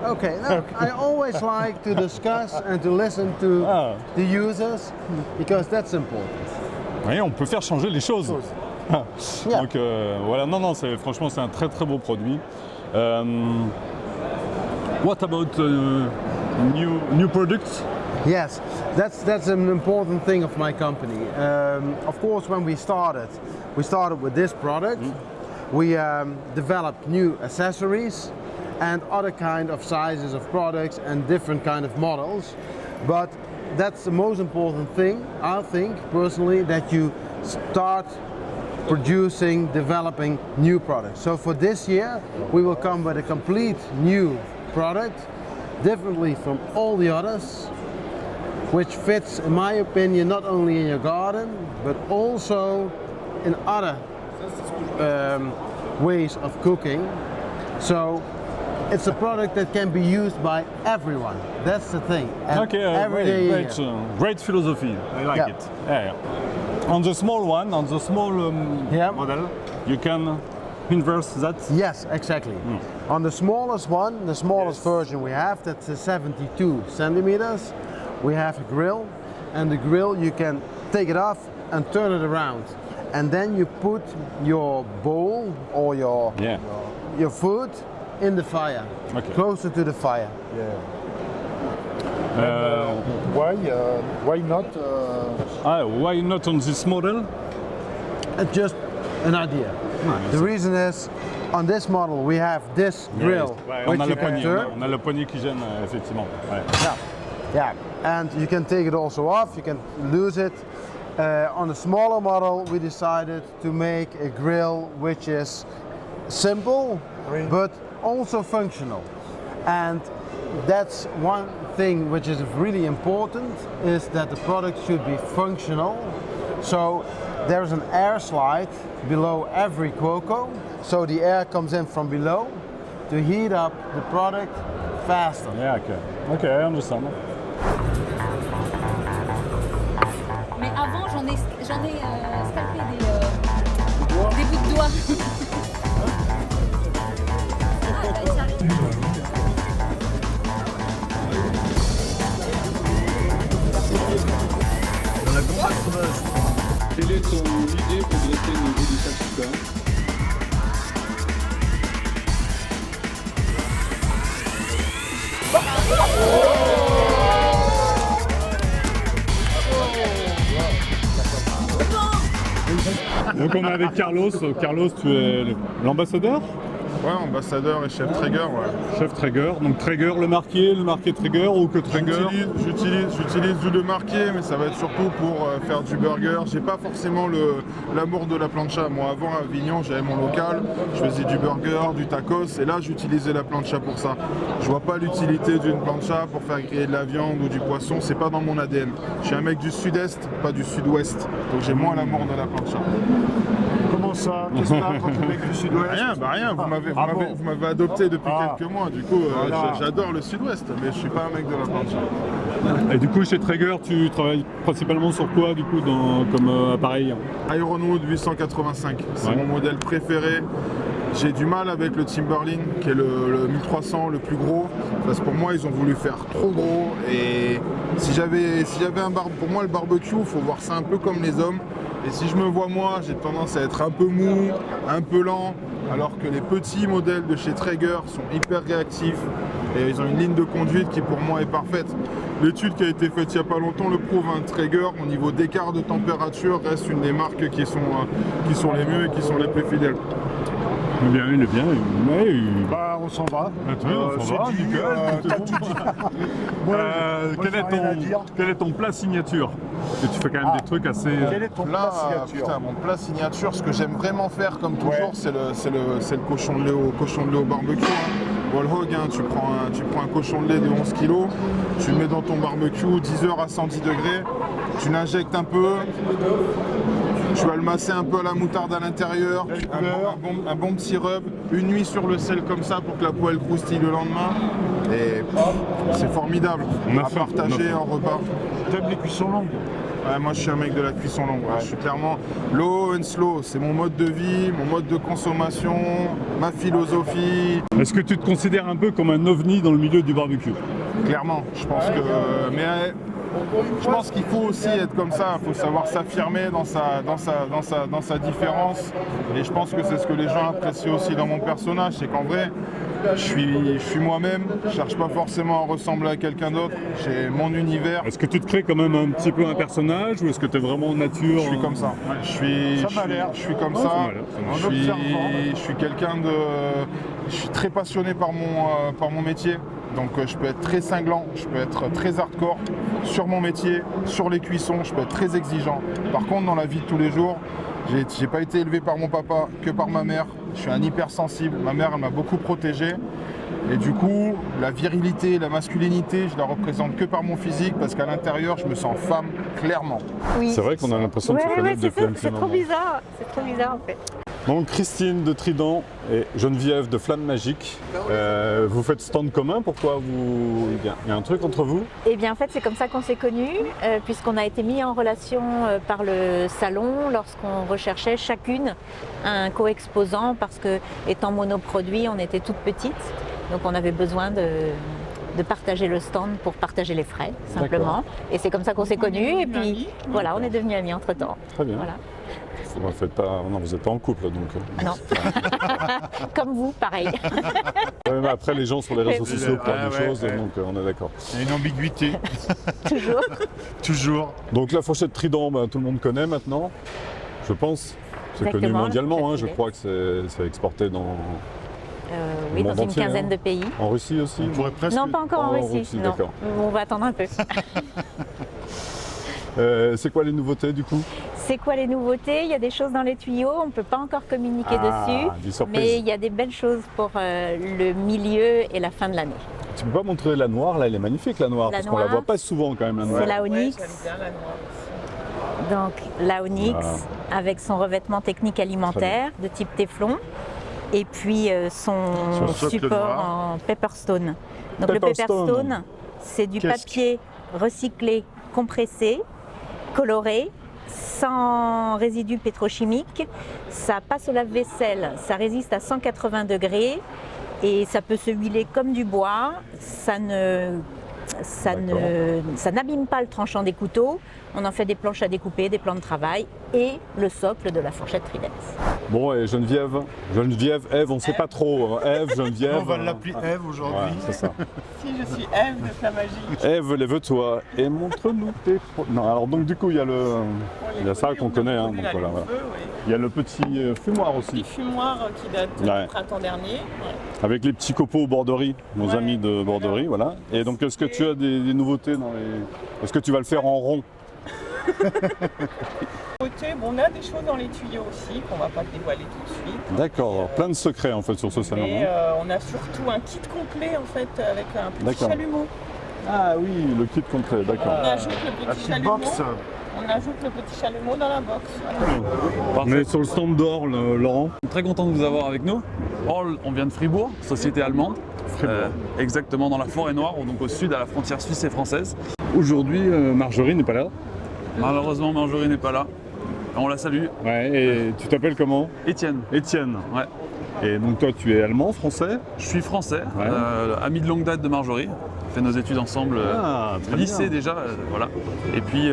[SPEAKER 13] Okay. No, I always like to discuss and to listen to the users because that's important.
[SPEAKER 1] Oui, on peut faire changer les choses.
[SPEAKER 13] Yeah.
[SPEAKER 1] Donc voilà, non, franchement c'est un très très beau produit. What about new products?
[SPEAKER 13] Yes, that's an important thing of my company. Of course, when we started with this product. We developed new accessories and other kind of sizes of products and different kind of models. But that's the most important thing, I think, personally, that you start producing, developing new products. So for this year, we will come with a complete new product, differently from all the others, which fits, in my opinion, not only in your garden, but also in other ways of cooking. So it's a product that can be used by everyone. That's the thing. And
[SPEAKER 1] Okay,
[SPEAKER 13] everyday
[SPEAKER 1] great philosophy. I like
[SPEAKER 13] Yeah.
[SPEAKER 1] it. Yeah. On the small one, on the small model, you can inverse that.
[SPEAKER 13] Yes, exactly. On the smallest one, the smallest version we have, that's a 72 centimeters. We have a grill, and the grill you can take it off and turn it around, and then you put your bowl or your food in the fire, closer to the fire.
[SPEAKER 2] Why not?
[SPEAKER 1] Why not on this model?
[SPEAKER 13] Just an idea. The reason is, on this model we have this grill,
[SPEAKER 1] On
[SPEAKER 13] which
[SPEAKER 1] a
[SPEAKER 13] you
[SPEAKER 1] le
[SPEAKER 13] can
[SPEAKER 1] poignet,
[SPEAKER 13] turn.
[SPEAKER 1] on a le poignet qui gêne, effectivement. Ouais.
[SPEAKER 13] Yeah, and you can take it also off, you can lose it. On the smaller model we decided to make a grill which is simple but also functional. And that's one thing which is really important, is that the product should be functional. So there's an air slide below every Quoco, so the air comes in from below to heat up the product faster.
[SPEAKER 1] Yeah, okay, I understand.
[SPEAKER 14] Mais avant, j'en ai scalpé des bouts de doigts.
[SPEAKER 1] Quelle est ton idée pour dresser le niveau du salsicon? Donc on est avec Carlos. Carlos, tu es l'ambassadeur?
[SPEAKER 3] Ouais, ambassadeur et chef Traeger, ouais.
[SPEAKER 1] Chef Traeger, donc Traeger le marqué Traeger ou que Traeger?
[SPEAKER 3] J'utilise du le marqué, mais ça va être surtout pour faire du burger. J'ai pas forcément l'amour de la plancha. Moi avant à Avignon, j'avais mon local, je faisais du burger, du tacos, et là j'utilisais la plancha pour ça. Je vois pas l'utilité d'une plancha pour faire griller de la viande ou du poisson, c'est pas dans mon ADN. Je suis un mec du sud-est, pas du sud-ouest, donc j'ai moins l'amour de la plancha.
[SPEAKER 2] Comment ça? Qu'est-ce que t'as contre le mec du sud-ouest?
[SPEAKER 3] Rien, vous m'avez adopté depuis quelques mois, du coup j'adore le sud-ouest, mais je suis pas un mec de la plancha.
[SPEAKER 1] Et du coup chez Traeger, tu travailles principalement sur quoi du coup comme appareil?
[SPEAKER 3] Ironwood 885, c'est mon modèle préféré. J'ai du mal avec le Timberline, qui est le 1300, le plus gros, parce que pour moi ils ont voulu faire trop gros, et si j'avais un pour moi le barbecue, il faut voir ça un peu comme les hommes. Et si je me vois moi, j'ai tendance à être un peu mou, un peu lent, alors que les petits modèles de chez Traeger sont hyper réactifs et ils ont une ligne de conduite qui pour moi est parfaite. L'étude qui a été faite il n'y a pas longtemps le prouve, Traeger au niveau d'écart de température reste une des marques qui sont les mieux et qui sont les plus fidèles.
[SPEAKER 1] Il est bien.
[SPEAKER 2] Bah, on s'en va.
[SPEAKER 1] Quel est ton plat signature? Et tu fais quand même des trucs assez...
[SPEAKER 3] Quel est ton plat signature? Putain, mon plat signature, ce que j'aime vraiment faire comme toujours, c'est le cochon de lait au barbecue. Whole hog, tu prends un cochon de lait de 11 kg, tu le mets dans ton barbecue 10 heures à 110 degrés, tu l'injectes un peu, tu vas le masser un peu à la moutarde à l'intérieur, un bon petit rub, une nuit sur le sel comme ça pour que la poêle croustille le lendemain. Et c'est formidable, à partager en repas.
[SPEAKER 2] T'aimes les cuissons longues?
[SPEAKER 3] Ouais, moi je suis un mec de la cuisson longue, je suis clairement low and slow, c'est mon mode de vie, mon mode de consommation, ma philosophie.
[SPEAKER 1] Est-ce que tu te considères un peu comme un ovni dans le milieu du barbecue?
[SPEAKER 3] Clairement, je pense que... Mais je pense qu'il faut aussi être comme ça, il faut savoir s'affirmer dans sa différence. Et je pense que c'est ce que les gens apprécient aussi dans mon personnage, c'est qu'en vrai, je suis moi-même, je cherche pas forcément à ressembler à quelqu'un d'autre, j'ai mon univers.
[SPEAKER 1] Est-ce que tu te crées quand même un petit peu un personnage ou est-ce que tu es vraiment nature?
[SPEAKER 3] Je suis comme ça, je suis comme ça, je suis quelqu'un de... Je suis très passionné par mon métier. Donc je peux être très cinglant, je peux être très hardcore sur mon métier, sur les cuissons, je peux être très exigeant. Par contre, dans la vie de tous les jours, j'ai pas été élevé par mon papa que par ma mère. Je suis un hypersensible. Ma mère, elle m'a beaucoup protégé. Et du coup, la virilité, la masculinité, je la représente que par mon physique parce qu'à l'intérieur, je me sens femme, clairement.
[SPEAKER 14] Oui.
[SPEAKER 1] C'est vrai qu'on a l'impression de se connaître depuis un petit
[SPEAKER 14] c'est trop
[SPEAKER 1] moment.
[SPEAKER 14] bizarre. C'est trop bizarre en fait.
[SPEAKER 1] Donc Christine de Trident et Geneviève de Flamme Magique. Vous faites stand commun, pourquoi il y a un truc entre vous?
[SPEAKER 15] Eh bien en fait c'est comme ça qu'on s'est connus, puisqu'on a été mis en relation par le salon lorsqu'on recherchait chacune un co-exposant, parce que étant monoproduit on était toutes petites, donc on avait besoin de partager le stand pour partager les frais simplement. Et c'est comme ça qu'on s'est connus et puis voilà, on est devenus amis entre temps.
[SPEAKER 1] Très bien.
[SPEAKER 15] Voilà.
[SPEAKER 1] Vous faites pas... Non, vous n'êtes pas en couple donc.
[SPEAKER 15] Non. Comme vous, pareil.
[SPEAKER 1] Ouais, mais après les gens sur les réseaux sociaux parlent des choses,
[SPEAKER 2] ouais.
[SPEAKER 1] donc on est d'accord.
[SPEAKER 2] Il y a une ambiguïté.
[SPEAKER 15] Toujours.
[SPEAKER 2] Toujours.
[SPEAKER 1] Donc la fourchette Trident, tout le monde connaît maintenant, je pense. C'est connu
[SPEAKER 15] Exactement,
[SPEAKER 1] mondialement,
[SPEAKER 15] la
[SPEAKER 1] je crois que c'est exporté dans...
[SPEAKER 15] Oui,
[SPEAKER 1] le
[SPEAKER 15] dans
[SPEAKER 1] monde
[SPEAKER 15] une
[SPEAKER 1] entier,
[SPEAKER 15] quinzaine de pays.
[SPEAKER 1] En Russie aussi?
[SPEAKER 2] On pourrait presque...
[SPEAKER 15] Non, pas encore en Russie. Non.
[SPEAKER 1] D'accord.
[SPEAKER 15] On va attendre un peu.
[SPEAKER 1] C'est quoi les nouveautés du coup?
[SPEAKER 15] C'est quoi les nouveautés? Il y a des choses dans les tuyaux, on ne peut pas encore communiquer
[SPEAKER 1] des
[SPEAKER 15] dessus,
[SPEAKER 1] surprises.
[SPEAKER 15] mais il y a des belles choses pour le milieu et la fin de l'année.
[SPEAKER 1] Tu peux pas montrer la noire là? Elle est magnifique la noire,
[SPEAKER 15] La
[SPEAKER 1] parce qu'on la
[SPEAKER 15] noire,
[SPEAKER 1] voit pas souvent quand même la noire.
[SPEAKER 15] C'est la Onyx. Donc la Onyx avec son revêtement technique alimentaire de type Téflon et puis son support en Pepperstone. Donc le Pepperstone, c'est du papier recyclé, compressé, coloré, sans résidus pétrochimiques. Ça passe au lave-vaisselle, ça résiste à 180 degrés et ça peut se huiler comme du bois. Ça n'abîme pas le tranchant des couteaux. On en fait des planches à découper, des plans de travail et le socle de la fourchette Trident.
[SPEAKER 1] Bon, et Geneviève, Ève, on ne sait pas trop. Ève, Geneviève.
[SPEAKER 2] On va l'appeler Ève aujourd'hui.
[SPEAKER 1] Ouais, c'est ça.
[SPEAKER 9] Si, je suis Ève de Flamme Magique.
[SPEAKER 1] Ève, lève-toi et montre-nous tes... Non, alors donc du coup, il y a ça qu'on connaît. Hein, donc, voilà. Il y a le petit fumoir aussi.
[SPEAKER 9] Le petit fumoir qui date du printemps dernier.
[SPEAKER 1] Avec les petits copeaux borderie, nos amis de borderie, voilà. Et donc, est-ce que tu as des nouveautés dans les... Est-ce que tu vas le faire en rond?
[SPEAKER 9] On a des choses dans les tuyaux aussi qu'on ne va pas dévoiler tout de suite.
[SPEAKER 1] D'accord, plein de secrets en fait sur ce salon.
[SPEAKER 9] Et on a surtout un kit complet en fait avec un petit chalumeau.
[SPEAKER 1] Ah oui, le kit complet, d'accord.
[SPEAKER 9] On ajoute le petit chalumeau. On ajoute le petit chalumeau dans la box. Voilà.
[SPEAKER 1] On est sur le stand d'Orl, Laurent.
[SPEAKER 16] Très content de vous avoir avec nous. Orl, on vient de Fribourg, société allemande. Exactement dans la forêt noire, donc au sud à la frontière suisse et française.
[SPEAKER 1] Aujourd'hui, Marjorie n'est pas là.
[SPEAKER 16] Malheureusement, Marjorie n'est pas là. On la salue.
[SPEAKER 1] Ouais, et tu t'appelles comment?
[SPEAKER 16] Étienne.
[SPEAKER 1] Étienne.
[SPEAKER 16] Ouais.
[SPEAKER 1] Et donc toi, tu es allemand, français?
[SPEAKER 16] Je suis français, ami de longue date de Marjorie. On fait nos études ensemble, lycée déjà, voilà. Et puis,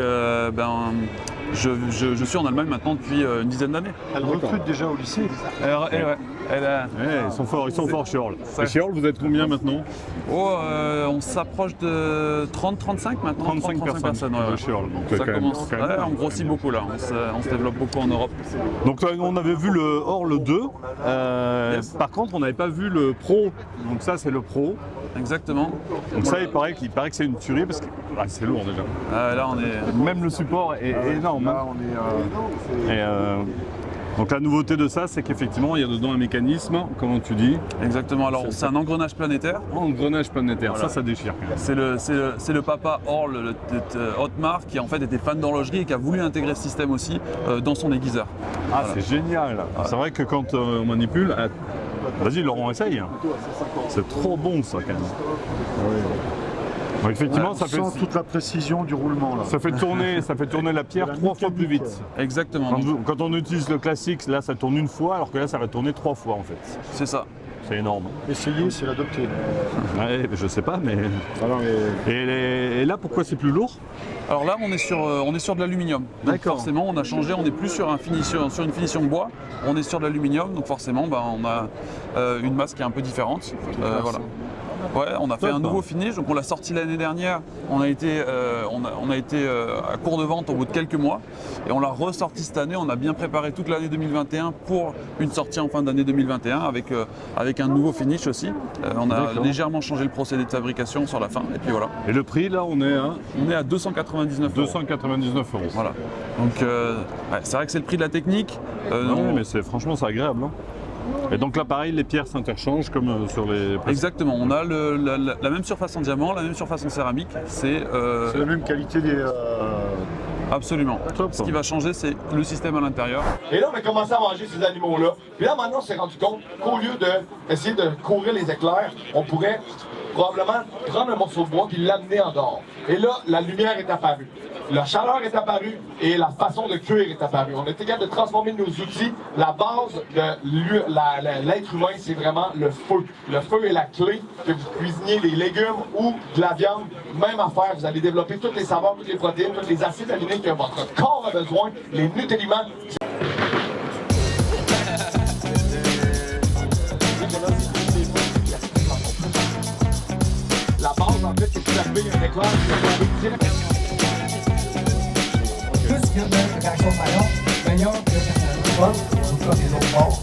[SPEAKER 16] je suis en Allemagne maintenant depuis une dizaine d'années.
[SPEAKER 2] Elle recrute déjà au lycée?
[SPEAKER 1] Ils sont forts chez Orl. Et chez Orl, vous êtes combien maintenant?
[SPEAKER 16] On s'approche de 30-35 maintenant.
[SPEAKER 1] 35 personnes chez Orl.
[SPEAKER 16] Donc ça commence. On grossit beaucoup là, on se développe beaucoup en Europe.
[SPEAKER 1] Donc on avait vu le Orl 2. Par contre, on n'avait pas vu le Pro. Donc ça, c'est le Pro.
[SPEAKER 16] Exactement.
[SPEAKER 1] Donc ça, il paraît que c'est une tuerie parce que c'est lourd déjà.
[SPEAKER 16] Là, on est...
[SPEAKER 1] Même le support est énorme.
[SPEAKER 2] Là, on est...
[SPEAKER 1] Donc la nouveauté de ça, c'est qu'effectivement, il y a dedans un mécanisme, comment tu dis?
[SPEAKER 16] Exactement, alors c'est un engrenage planétaire.
[SPEAKER 1] Engrenage planétaire,
[SPEAKER 16] voilà.
[SPEAKER 1] Ça déchire quand même.
[SPEAKER 16] C'est le papa Orl, Otmar, qui en fait était fan d'horlogerie et qui a voulu intégrer ce système aussi dans son aiguiseur.
[SPEAKER 1] Ah, voilà. C'est génial. C'est vrai que quand on manipule... Vas-y Laurent, essaye. C'est trop bon ça quand même. Donc, effectivement, ça fait
[SPEAKER 2] toute la précision du roulement là.
[SPEAKER 1] Ça fait tourner la pierre 3 fois plus vite.
[SPEAKER 16] Exactement.
[SPEAKER 1] Quand on utilise le classique, là ça tourne une fois, alors que là ça va tourner 3 fois en fait.
[SPEAKER 16] C'est ça.
[SPEAKER 1] C'est énorme.
[SPEAKER 2] Essayer, c'est l'adopter.
[SPEAKER 1] Ouais, je sais pas, mais. Et là, pourquoi c'est plus lourd?
[SPEAKER 16] Alors là, on est sur de l'aluminium. Donc forcément, on a changé. On n'est plus sur une finition bois. On est sur de l'aluminium. Donc forcément, on a une masse qui est un peu différente. Voilà. Ouais, on a fait un nouveau finish, donc on l'a sorti l'année dernière. On a été à court de vente au bout de quelques mois et on l'a ressorti cette année. On a bien préparé toute l'année 2021 pour une sortie en fin d'année 2021 avec un nouveau finish aussi. On a légèrement changé le procédé de fabrication sur la fin et puis voilà.
[SPEAKER 1] Et le prix là, on est à
[SPEAKER 16] 299 €.
[SPEAKER 1] 299 €.
[SPEAKER 16] Voilà. Donc c'est vrai que c'est le prix de la technique.
[SPEAKER 1] Non, mais franchement c'est agréable. Hein. Et donc là pareil, les pierres s'interchangent comme sur les...
[SPEAKER 16] Exactement, on a la même surface en diamant, la même surface en céramique. C'est
[SPEAKER 2] la même qualité
[SPEAKER 16] Absolument. Ce qui va changer, c'est le système à l'intérieur.
[SPEAKER 17] Et là, on a commencé à manger ces animaux-là. Puis là, maintenant, on s'est rendu compte qu'au lieu d'essayer de courir les éclairs, on pourrait probablement prendre un morceau de bois puis l'amener en dehors. Et là, la lumière est apparue. La chaleur est apparue et la façon de cuire est apparue. On est capable de transformer nos outils. La base de l'être humain, c'est vraiment le feu. Le feu est la clé, que vous cuisiniez les légumes ou de la viande. Même affaire, vous allez développer toutes les saveurs, toutes les protéines, tous les acides aminés que votre corps a besoin, les nutriments. La base, en fait, c'est que vous arrivez un éclair qui va tomber directement. Plus qu'il y a de réaction meilleure que les autres bords.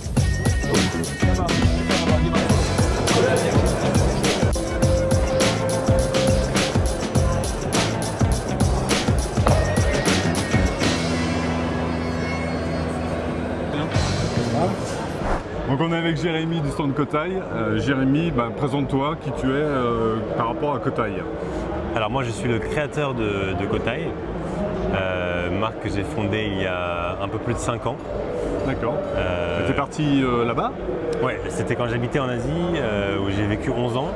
[SPEAKER 1] Donc on est avec Jérémy du stand Cotaille. Jérémy, présente-toi qui tu es par rapport à Cotaille.
[SPEAKER 18] Alors moi je suis le créateur de Cotaille, marque que j'ai fondée il y a un peu plus de 5 ans.
[SPEAKER 1] D'accord. Tu es parti là-bas?
[SPEAKER 18] Ouais, c'était quand j'habitais en Asie, où j'ai vécu 11 ans.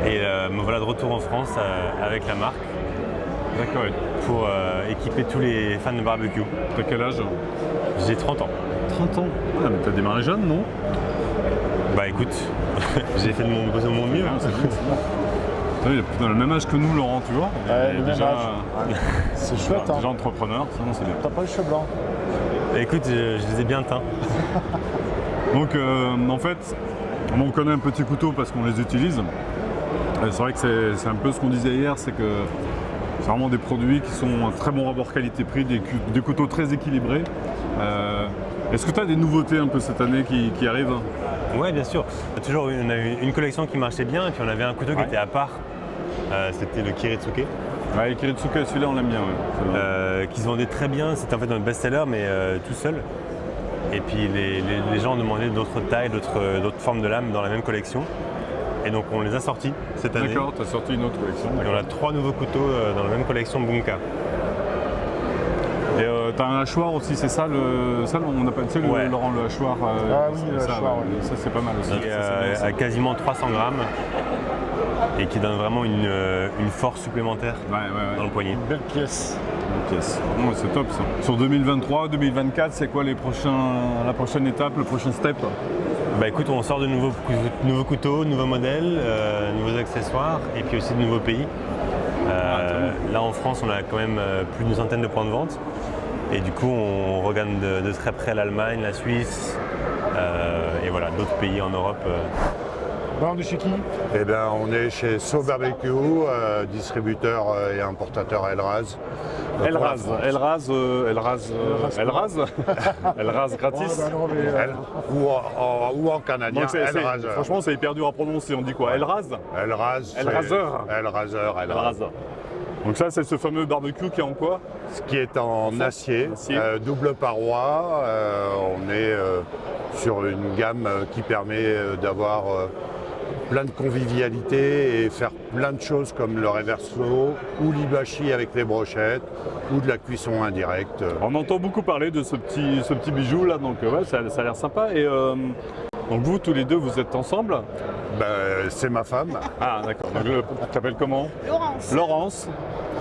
[SPEAKER 18] Et me voilà de retour en France avec la marque.
[SPEAKER 1] D'accord.
[SPEAKER 18] Pour équiper tous les fans de barbecue.
[SPEAKER 1] T'as quel âge?
[SPEAKER 18] J'ai 30 ans.
[SPEAKER 1] 30 ans? Ah, mais t'as démarré jeune, non?
[SPEAKER 18] Bah écoute, j'ai fait de mon mieux.
[SPEAKER 1] Hein. Il a le même âge que nous, Laurent, tu vois.
[SPEAKER 2] Le même âge. C'est chouette.
[SPEAKER 1] Déjà entrepreneur, ça, c'est bien.
[SPEAKER 2] T'as pas les cheveux blancs?
[SPEAKER 18] Écoute, je les ai bien teints.
[SPEAKER 1] Donc en fait, on connaît un petit couteau parce qu'on les utilise. C'est vrai que c'est un peu ce qu'on disait hier, c'est que c'est vraiment des produits qui sont un très bon rapport qualité-prix, des couteaux très équilibrés. Est-ce que tu as des nouveautés un peu cette année qui arrivent?
[SPEAKER 18] Oui, bien sûr. On a eu une collection qui marchait bien et puis on avait un couteau qui était à part. C'était le Kiritsuke.
[SPEAKER 1] Ouais, le Kiritsuke, celui-là on l'aime bien. Ouais.
[SPEAKER 18] Qui se vendait très bien. C'était en fait un best-seller mais tout seul. Et puis les gens demandaient d'autres tailles, d'autres formes de lames dans la même collection. Et donc on les a sortis cette année.
[SPEAKER 1] D'accord, tu as sorti une autre collection.
[SPEAKER 18] Et on a 3 nouveaux couteaux dans la même collection Bunka.
[SPEAKER 1] Et tu as un hachoir aussi, c'est ça on appelle Laurent le hachoir.
[SPEAKER 2] Ah oui, le hachoir.
[SPEAKER 1] Ça c'est pas mal aussi.
[SPEAKER 18] À quasiment 300 grammes et qui donne vraiment une force supplémentaire dans le poignet.
[SPEAKER 2] Une belle pièce.
[SPEAKER 1] Ouais, c'est top ça. Sur 2023, 2024, c'est quoi la prochaine étape, le prochain step?
[SPEAKER 18] Bah écoute, on sort de nouveaux couteaux, nouveaux modèles, nouveaux accessoires et puis aussi de nouveaux pays. Là en France, on a quand même plus d'une centaine de points de vente. Et du coup, on regarde de très près l'Allemagne, la Suisse et voilà, d'autres pays en Europe.
[SPEAKER 2] On est chez qui?
[SPEAKER 19] Eh bien, on est chez So Barbecue, distributeur et importateur Elraz.
[SPEAKER 1] Elraz gratis.
[SPEAKER 19] Ou en canadien,
[SPEAKER 1] donc
[SPEAKER 19] Elrazer.
[SPEAKER 1] Franchement, c'est hyper dur à prononcer. On dit quoi? Elraz?
[SPEAKER 19] Elrazer.
[SPEAKER 1] Donc ça, c'est ce fameux barbecue qui est en quoi?
[SPEAKER 19] Ce qui est en acier. Double paroi. On est sur une gamme qui permet d'avoir plein de convivialité et faire plein de choses comme le reverso ou l'ibashi avec les brochettes ou de la cuisson indirecte.
[SPEAKER 1] On entend beaucoup parler de ce petit bijou là, donc ouais, ça a l'air sympa. Et donc vous, tous les deux, vous êtes ensemble?
[SPEAKER 19] C'est ma femme.
[SPEAKER 1] Ah d'accord, donc tu t'appelles comment? Laurence.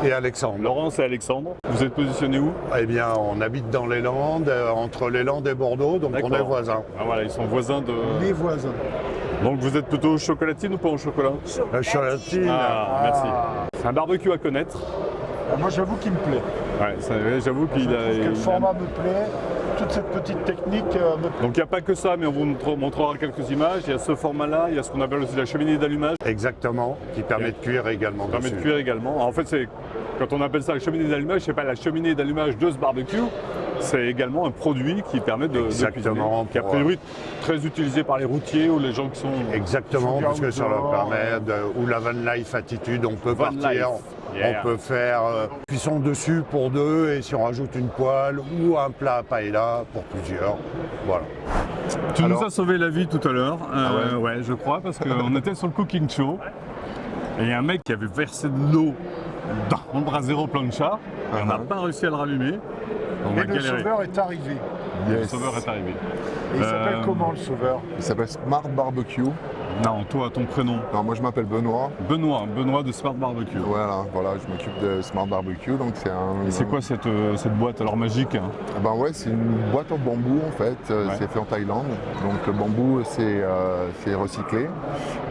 [SPEAKER 19] Et Alexandre.
[SPEAKER 1] Laurence et Alexandre. Vous êtes positionnés où?
[SPEAKER 19] Eh bien, on habite dans les Landes, entre les Landes et Bordeaux, donc on est voisins.
[SPEAKER 1] Ah voilà, ils sont voisins de...
[SPEAKER 2] Les voisins.
[SPEAKER 1] Donc vous êtes plutôt chocolatine ou pas au chocolat?
[SPEAKER 19] Chocolatine.
[SPEAKER 1] Ah, merci. C'est un barbecue à connaître.
[SPEAKER 2] Moi, j'avoue qu'il me plaît.
[SPEAKER 1] Ouais, j'avoue qu'il a...
[SPEAKER 2] Le format me plaît, toute cette petite technique me plaît.
[SPEAKER 1] Donc il n'y a pas que ça, mais on vous montrera quelques images. Il y a ce format-là, il y a ce qu'on appelle aussi la cheminée d'allumage.
[SPEAKER 19] Exactement, qui permet de cuire également.
[SPEAKER 1] Permet de cuire également. En fait, quand on appelle ça la cheminée d'allumage, c'est pas la cheminée d'allumage de ce barbecue, c'est également un produit qui permet de cuisiner, qui est a priori très utilisé par les routiers ou les gens qui sont...
[SPEAKER 19] Exactement, parce que ça leur permet, ou la van life attitude, on peut partir, on peut faire cuisson dessus pour 2 et si on rajoute une poêle ou un plat à paella pour plusieurs, voilà.
[SPEAKER 1] Tu nous as sauvé la vie tout à l'heure, ouais, je crois, parce qu'on était sur le cooking show et il y a un mec qui avait versé de l'eau dans le Brasero Plancha et on n'a pas réussi à le rallumer. On a
[SPEAKER 2] Et le
[SPEAKER 1] galéré.
[SPEAKER 2] sauveur est arrivé.
[SPEAKER 1] Le sauveur est arrivé.
[SPEAKER 2] Et il s'appelle comment le sauveur?
[SPEAKER 3] Il s'appelle Smart Barbecue.
[SPEAKER 1] Non, toi, ton prénom?
[SPEAKER 3] Non, moi je m'appelle Benoît.
[SPEAKER 1] Benoît de Smart Barbecue.
[SPEAKER 3] Voilà, je m'occupe de Smart Barbecue. Donc c'est un.
[SPEAKER 1] Et c'est quoi cette boîte alors magique?
[SPEAKER 3] Ben ouais, c'est une boîte en bambou en fait. C'est fait en Thaïlande. Donc le bambou c'est recyclé.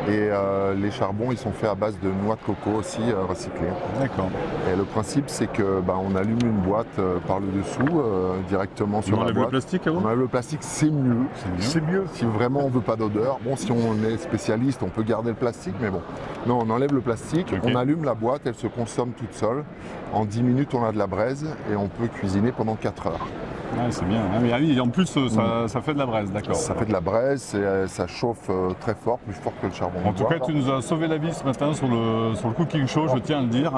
[SPEAKER 3] Et les charbons ils sont faits à base de noix de coco aussi recyclées.
[SPEAKER 1] D'accord.
[SPEAKER 3] Et le principe c'est que on allume une boîte par le dessous directement sur la boîte. On enlève
[SPEAKER 1] le plastique avant?
[SPEAKER 3] On enlève le plastique, c'est mieux.
[SPEAKER 1] C'est mieux.
[SPEAKER 3] Si vraiment on veut pas d'odeur. Bon, si on est spécialiste, on peut garder le plastique, mais bon. Non, on enlève le plastique, on allume la boîte, elle se consomme toute seule. En 10 minutes, on a de la braise et on peut cuisiner pendant 4 heures.
[SPEAKER 1] Ouais, c'est bien. Ah oui, en plus, ça fait de la braise, d'accord.
[SPEAKER 3] Ça fait de la braise, ça chauffe très fort, plus fort que le charbon.
[SPEAKER 1] En tout cas, tu nous as sauvé la vie ce matin sur le cooking show, je tiens à le dire.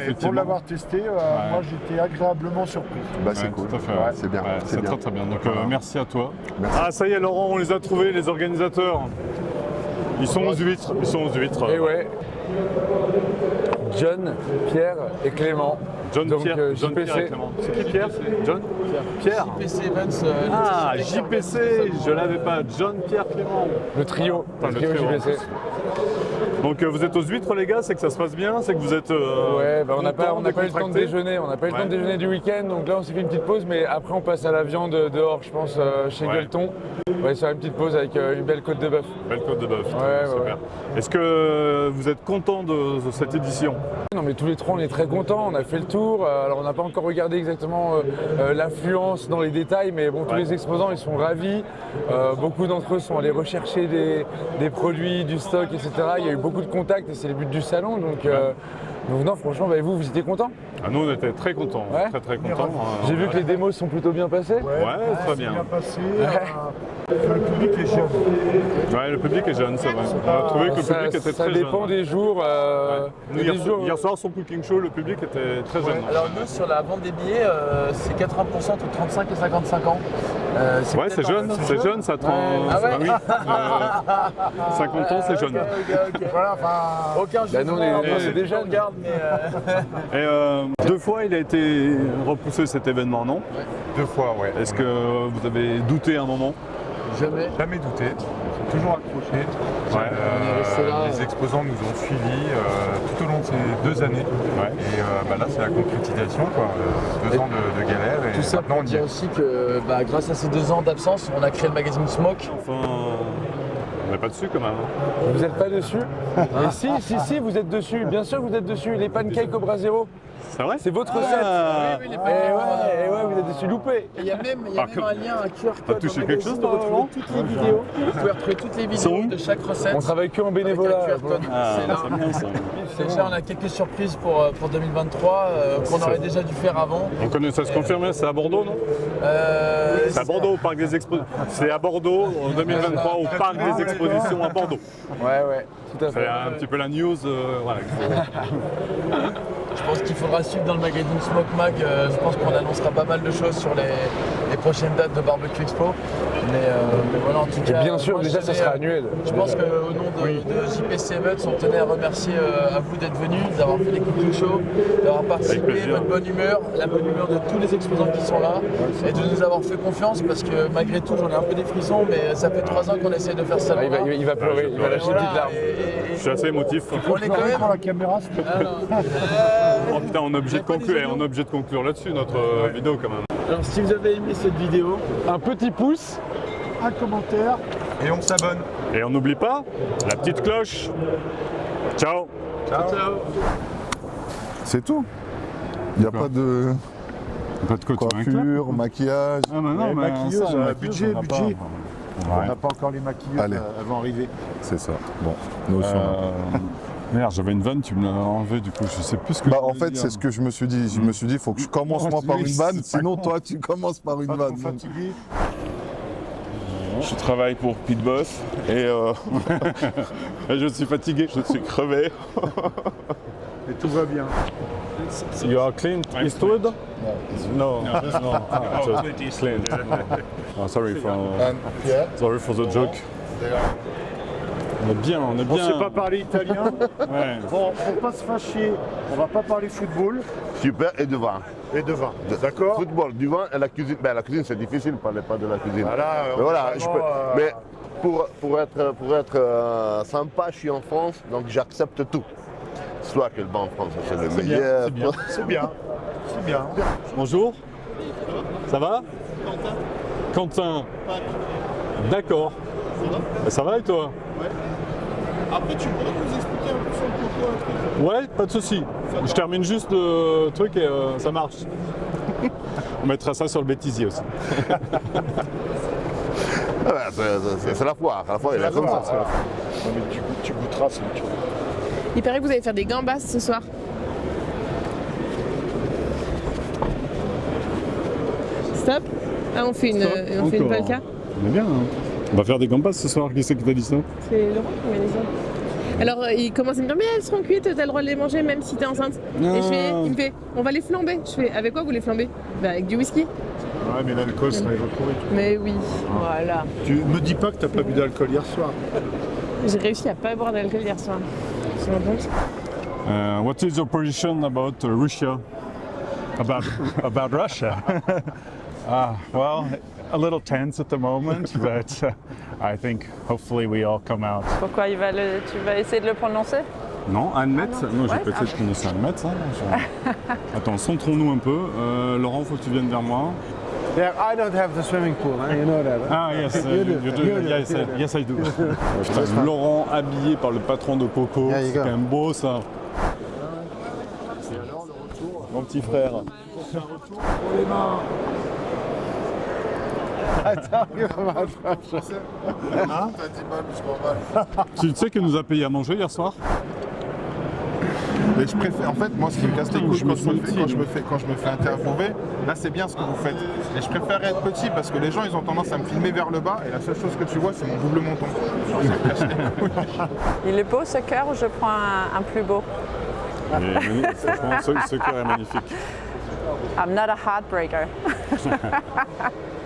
[SPEAKER 2] Et pour l'avoir testé, moi j'étais agréablement surpris.
[SPEAKER 3] C'est cool,
[SPEAKER 1] tout à fait,
[SPEAKER 3] c'est bien.
[SPEAKER 1] C'est très très bien. Donc merci à toi. Merci. Ah ça y est Laurent, on les a trouvés, les organisateurs. Ils sont aux huîtres.
[SPEAKER 20] Et ouais. John, Pierre et Clément.
[SPEAKER 1] John, Pierre et
[SPEAKER 20] JPC.
[SPEAKER 1] Clément. C'est qui Pierre? John? Pierre.
[SPEAKER 20] JPC Events.
[SPEAKER 1] JPC, je l'avais pas. John, Pierre, Clément.
[SPEAKER 20] Le trio. Le trio JPC.
[SPEAKER 1] Donc vous êtes aux huîtres les gars, c'est que ça se passe bien, c'est que vous êtes...
[SPEAKER 20] ouais, on n'a pas eu le temps de déjeuner, on n'a pas eu le temps de déjeuner du week-end, donc là on s'est fait une petite pause, mais après on passe à la viande dehors, je pense, chez Gueuleton. On va faire une petite pause avec une belle côte de bœuf.
[SPEAKER 1] Belle côte de bœuf, super. Est-ce que vous êtes content de cette édition?
[SPEAKER 20] Non mais tous les trois on est très contents, on a fait le tour, alors on n'a pas encore regardé exactement l'affluence dans les détails, mais bon, tous les exposants ils sont ravis, beaucoup d'entre eux sont allés rechercher des produits, du stock, etc. Il y a eu beaucoup de contacts et c'est le but du salon, donc non franchement, vous étiez contents?
[SPEAKER 1] Nous on était très contents, très contents.
[SPEAKER 20] J'ai vu que les démos sont plutôt bien passées.
[SPEAKER 1] Ouais, très bien.
[SPEAKER 2] Passé, le public est jeune.
[SPEAKER 1] Ouais, le public est jeune, c'est vrai. On a trouvé que le public était très jeune.
[SPEAKER 20] Ça dépend des jours.
[SPEAKER 1] Hier soir, sur Cooking Show, le public était très jeune.
[SPEAKER 21] Alors nous, sur la vente des billets, c'est 80% entre 35 et 55 ans.
[SPEAKER 1] Ouais, c'est jeune, ça.
[SPEAKER 21] Ah ouais,
[SPEAKER 1] oui. 50 ans, c'est jeune.
[SPEAKER 21] Voilà, enfin, aucun jugement, c'est des jeunes.
[SPEAKER 1] Et 2 fois, il a été repoussé cet événement, non?
[SPEAKER 19] 2 fois, ouais.
[SPEAKER 1] Est-ce que vous avez douté à un moment?
[SPEAKER 21] Jamais.
[SPEAKER 19] Jamais douté. J'ai toujours accroché. Les exposants nous ont suivis tout au long de ces 2 années. Et là, c'est la concrétisation, quoi. 2 ans de galère. Et
[SPEAKER 21] tout ça pour dire aussi que grâce à ces 2 ans d'absence, on a créé le magazine Smoke.
[SPEAKER 1] On n'est pas dessus quand même.
[SPEAKER 20] Vous n'êtes pas dessus? Mais si, vous êtes dessus. Bien sûr, vous êtes dessus. Les pancakes au Brasero.
[SPEAKER 1] C'est vrai?
[SPEAKER 20] C'est votre recette.
[SPEAKER 21] Oui, les
[SPEAKER 20] ouais, vous êtes dessus, loupé.
[SPEAKER 21] Il y a même un lien, un QR code.
[SPEAKER 1] Touché quelque chose,
[SPEAKER 21] pour retrouver toutes les vidéos. Vous pouvez retrouver toutes les vidéos de chaque recette.
[SPEAKER 20] On travaille que en bénévolat.
[SPEAKER 21] C'est bien ça. Déjà, on a quelques surprises pour 2023 qu'on aurait déjà dû faire avant.
[SPEAKER 1] On connaît, ça se confirme, c'est à Bordeaux, non? C'est à Bordeaux, au Parc des Expositions. C'est à Bordeaux, en 2023, au Parc des Expositions à Bordeaux.
[SPEAKER 20] Ouais, tout à fait.
[SPEAKER 1] C'est un petit peu la news, voilà.
[SPEAKER 21] Je pense qu'il faudra suivre dans le magazine Smoke Mag. Je pense qu'on annoncera pas mal de choses sur les prochaines dates de Barbecue Expo. Mais voilà, en tout cas.
[SPEAKER 20] Bien sûr, déjà, ça sera annuel.
[SPEAKER 21] Je pense qu'au nom de JPC Events, on tenait à remercier à vous d'être venus, d'avoir fait les cooking shows, d'avoir participé, votre bonne humeur, la bonne humeur de tous les exposants qui sont là, et de nous avoir fait confiance parce que malgré tout, j'en ai un peu des frissons, mais ça fait 3 ans qu'on essaie de faire ça.
[SPEAKER 20] Il va pleurer, il va lâcher une petite larme.
[SPEAKER 1] Je suis assez émotif.
[SPEAKER 21] On est quand même
[SPEAKER 2] pour la caméra, s'il te plaît.
[SPEAKER 1] Oh putain, on est obligé de conclure là-dessus notre vidéo quand même.
[SPEAKER 21] Alors si vous avez aimé cette vidéo,
[SPEAKER 20] un petit pouce,
[SPEAKER 2] un commentaire
[SPEAKER 19] et on s'abonne.
[SPEAKER 1] Et on n'oublie pas la petite cloche. Ciao.
[SPEAKER 21] Ciao.
[SPEAKER 3] C'est tout. Il n'y a pas de
[SPEAKER 1] coiffure,
[SPEAKER 3] maquillage.
[SPEAKER 1] Ah bah non, mais
[SPEAKER 2] maquilleuse, budget. On n'a pas encore les maquilleuses,
[SPEAKER 3] Allez.
[SPEAKER 2] elles vont arriver.
[SPEAKER 3] C'est ça. Bon, nous aussi.
[SPEAKER 1] Merde, j'avais une vanne, tu me l'as enlevé, du coup, je sais plus ce que
[SPEAKER 3] en fait, c'est ce que je me suis dit. Je me suis dit, il faut que je commence moi par une vanne, sinon toi, tu commences par une vanne.
[SPEAKER 2] Fatigué.
[SPEAKER 5] Je travaille pour Pit Boss et
[SPEAKER 1] je suis fatigué,
[SPEAKER 5] je suis crevé.
[SPEAKER 2] Et tout va bien.
[SPEAKER 1] You are Clint Eastwood? No. Just Clint. Oh, sorry for the joke. On est bien, on est bien.
[SPEAKER 2] On ne sait pas parler italien.
[SPEAKER 1] Ouais.
[SPEAKER 2] Bon, pour pas se fâcher, on va pas parler football.
[SPEAKER 4] Super, et de vin.
[SPEAKER 2] Et de vin, d'accord.
[SPEAKER 4] Football, du vin et la cuisine. Ben, la cuisine, c'est difficile, ne parlez pas de la cuisine.
[SPEAKER 2] Voilà,
[SPEAKER 4] mais voilà,
[SPEAKER 2] vraiment,
[SPEAKER 4] mais pour être sympa, je suis en France, donc j'accepte tout. Soit que le vin en France, c'est le meilleur.
[SPEAKER 2] C'est bien. C'est bien.
[SPEAKER 1] Bonjour. Ça va Quentin. D'accord. Ça va et toi?
[SPEAKER 22] Ouais. Après, tu pourrais nous expliquer un peu sur le coco?
[SPEAKER 1] Ouais, pas de souci. Je termine juste le truc et ça marche. On mettra ça sur le bêtisier aussi.
[SPEAKER 4] C'est la foire. La foire, il est comme ça.
[SPEAKER 2] Mais tu goûteras ça.
[SPEAKER 7] Il paraît que vous allez faire des gambas ce soir. Stop. Ah, on fait une polka.
[SPEAKER 1] On est bien. Hein. On va faire des gambas ce soir. Qui c'est qui t'a dit ça?
[SPEAKER 7] C'est Laurent qui m'a dit ça. Alors il commence à me dire mais elles seront cuites, t'as le droit de les manger même si t'es enceinte.
[SPEAKER 1] Non.
[SPEAKER 7] Et il me fait on va les flamber. Je fais avec quoi vous les flambez? Bah avec du whisky.
[SPEAKER 2] Ouais mais l'alcool sera évaporé.
[SPEAKER 7] Mais oui, voilà.
[SPEAKER 2] Tu me dis pas que t'as pas bu d'alcool hier soir.
[SPEAKER 7] J'ai réussi à pas boire d'alcool hier soir. Tu me rends compte?
[SPEAKER 1] What is your position about Russia?
[SPEAKER 8] About Russia? Well, a little tense at the moment, but I think hopefully we all come out.
[SPEAKER 9] Pourquoi tu vas essayer de le prononcer?
[SPEAKER 1] Non, Anmet. Non, j'ai
[SPEAKER 9] Ouais,
[SPEAKER 1] pas essayé de prononcer Anmet. Attends, centrons-nous un peu. Laurent, il faut que tu viennes vers moi.
[SPEAKER 13] Yeah, I don't have the swimming pool, hein? You know that. Hein?
[SPEAKER 1] Ah yes,
[SPEAKER 13] you do.
[SPEAKER 1] Yes, I do. Putain, Laurent habillé par le patron de Coco, c'est quand même beau ça. Mon petit frère.
[SPEAKER 13] Attends,
[SPEAKER 1] Hein? Tu sais qu'il nous a payé à manger hier soir?
[SPEAKER 3] Mais je préfère, en fait, moi, ce qui me casse les couilles quand je me fais interviewer, là, c'est bien ce que vous faites. Et je préfère être petit parce que les gens, ils ont tendance à me filmer vers le bas et la seule chose que tu vois, c'est mon double menton. Ça me casse les couilles.
[SPEAKER 9] Il est beau ce cœur ou je prends un plus beau?
[SPEAKER 1] Franchement, ce cœur est magnifique.
[SPEAKER 9] I'm not a heartbreaker.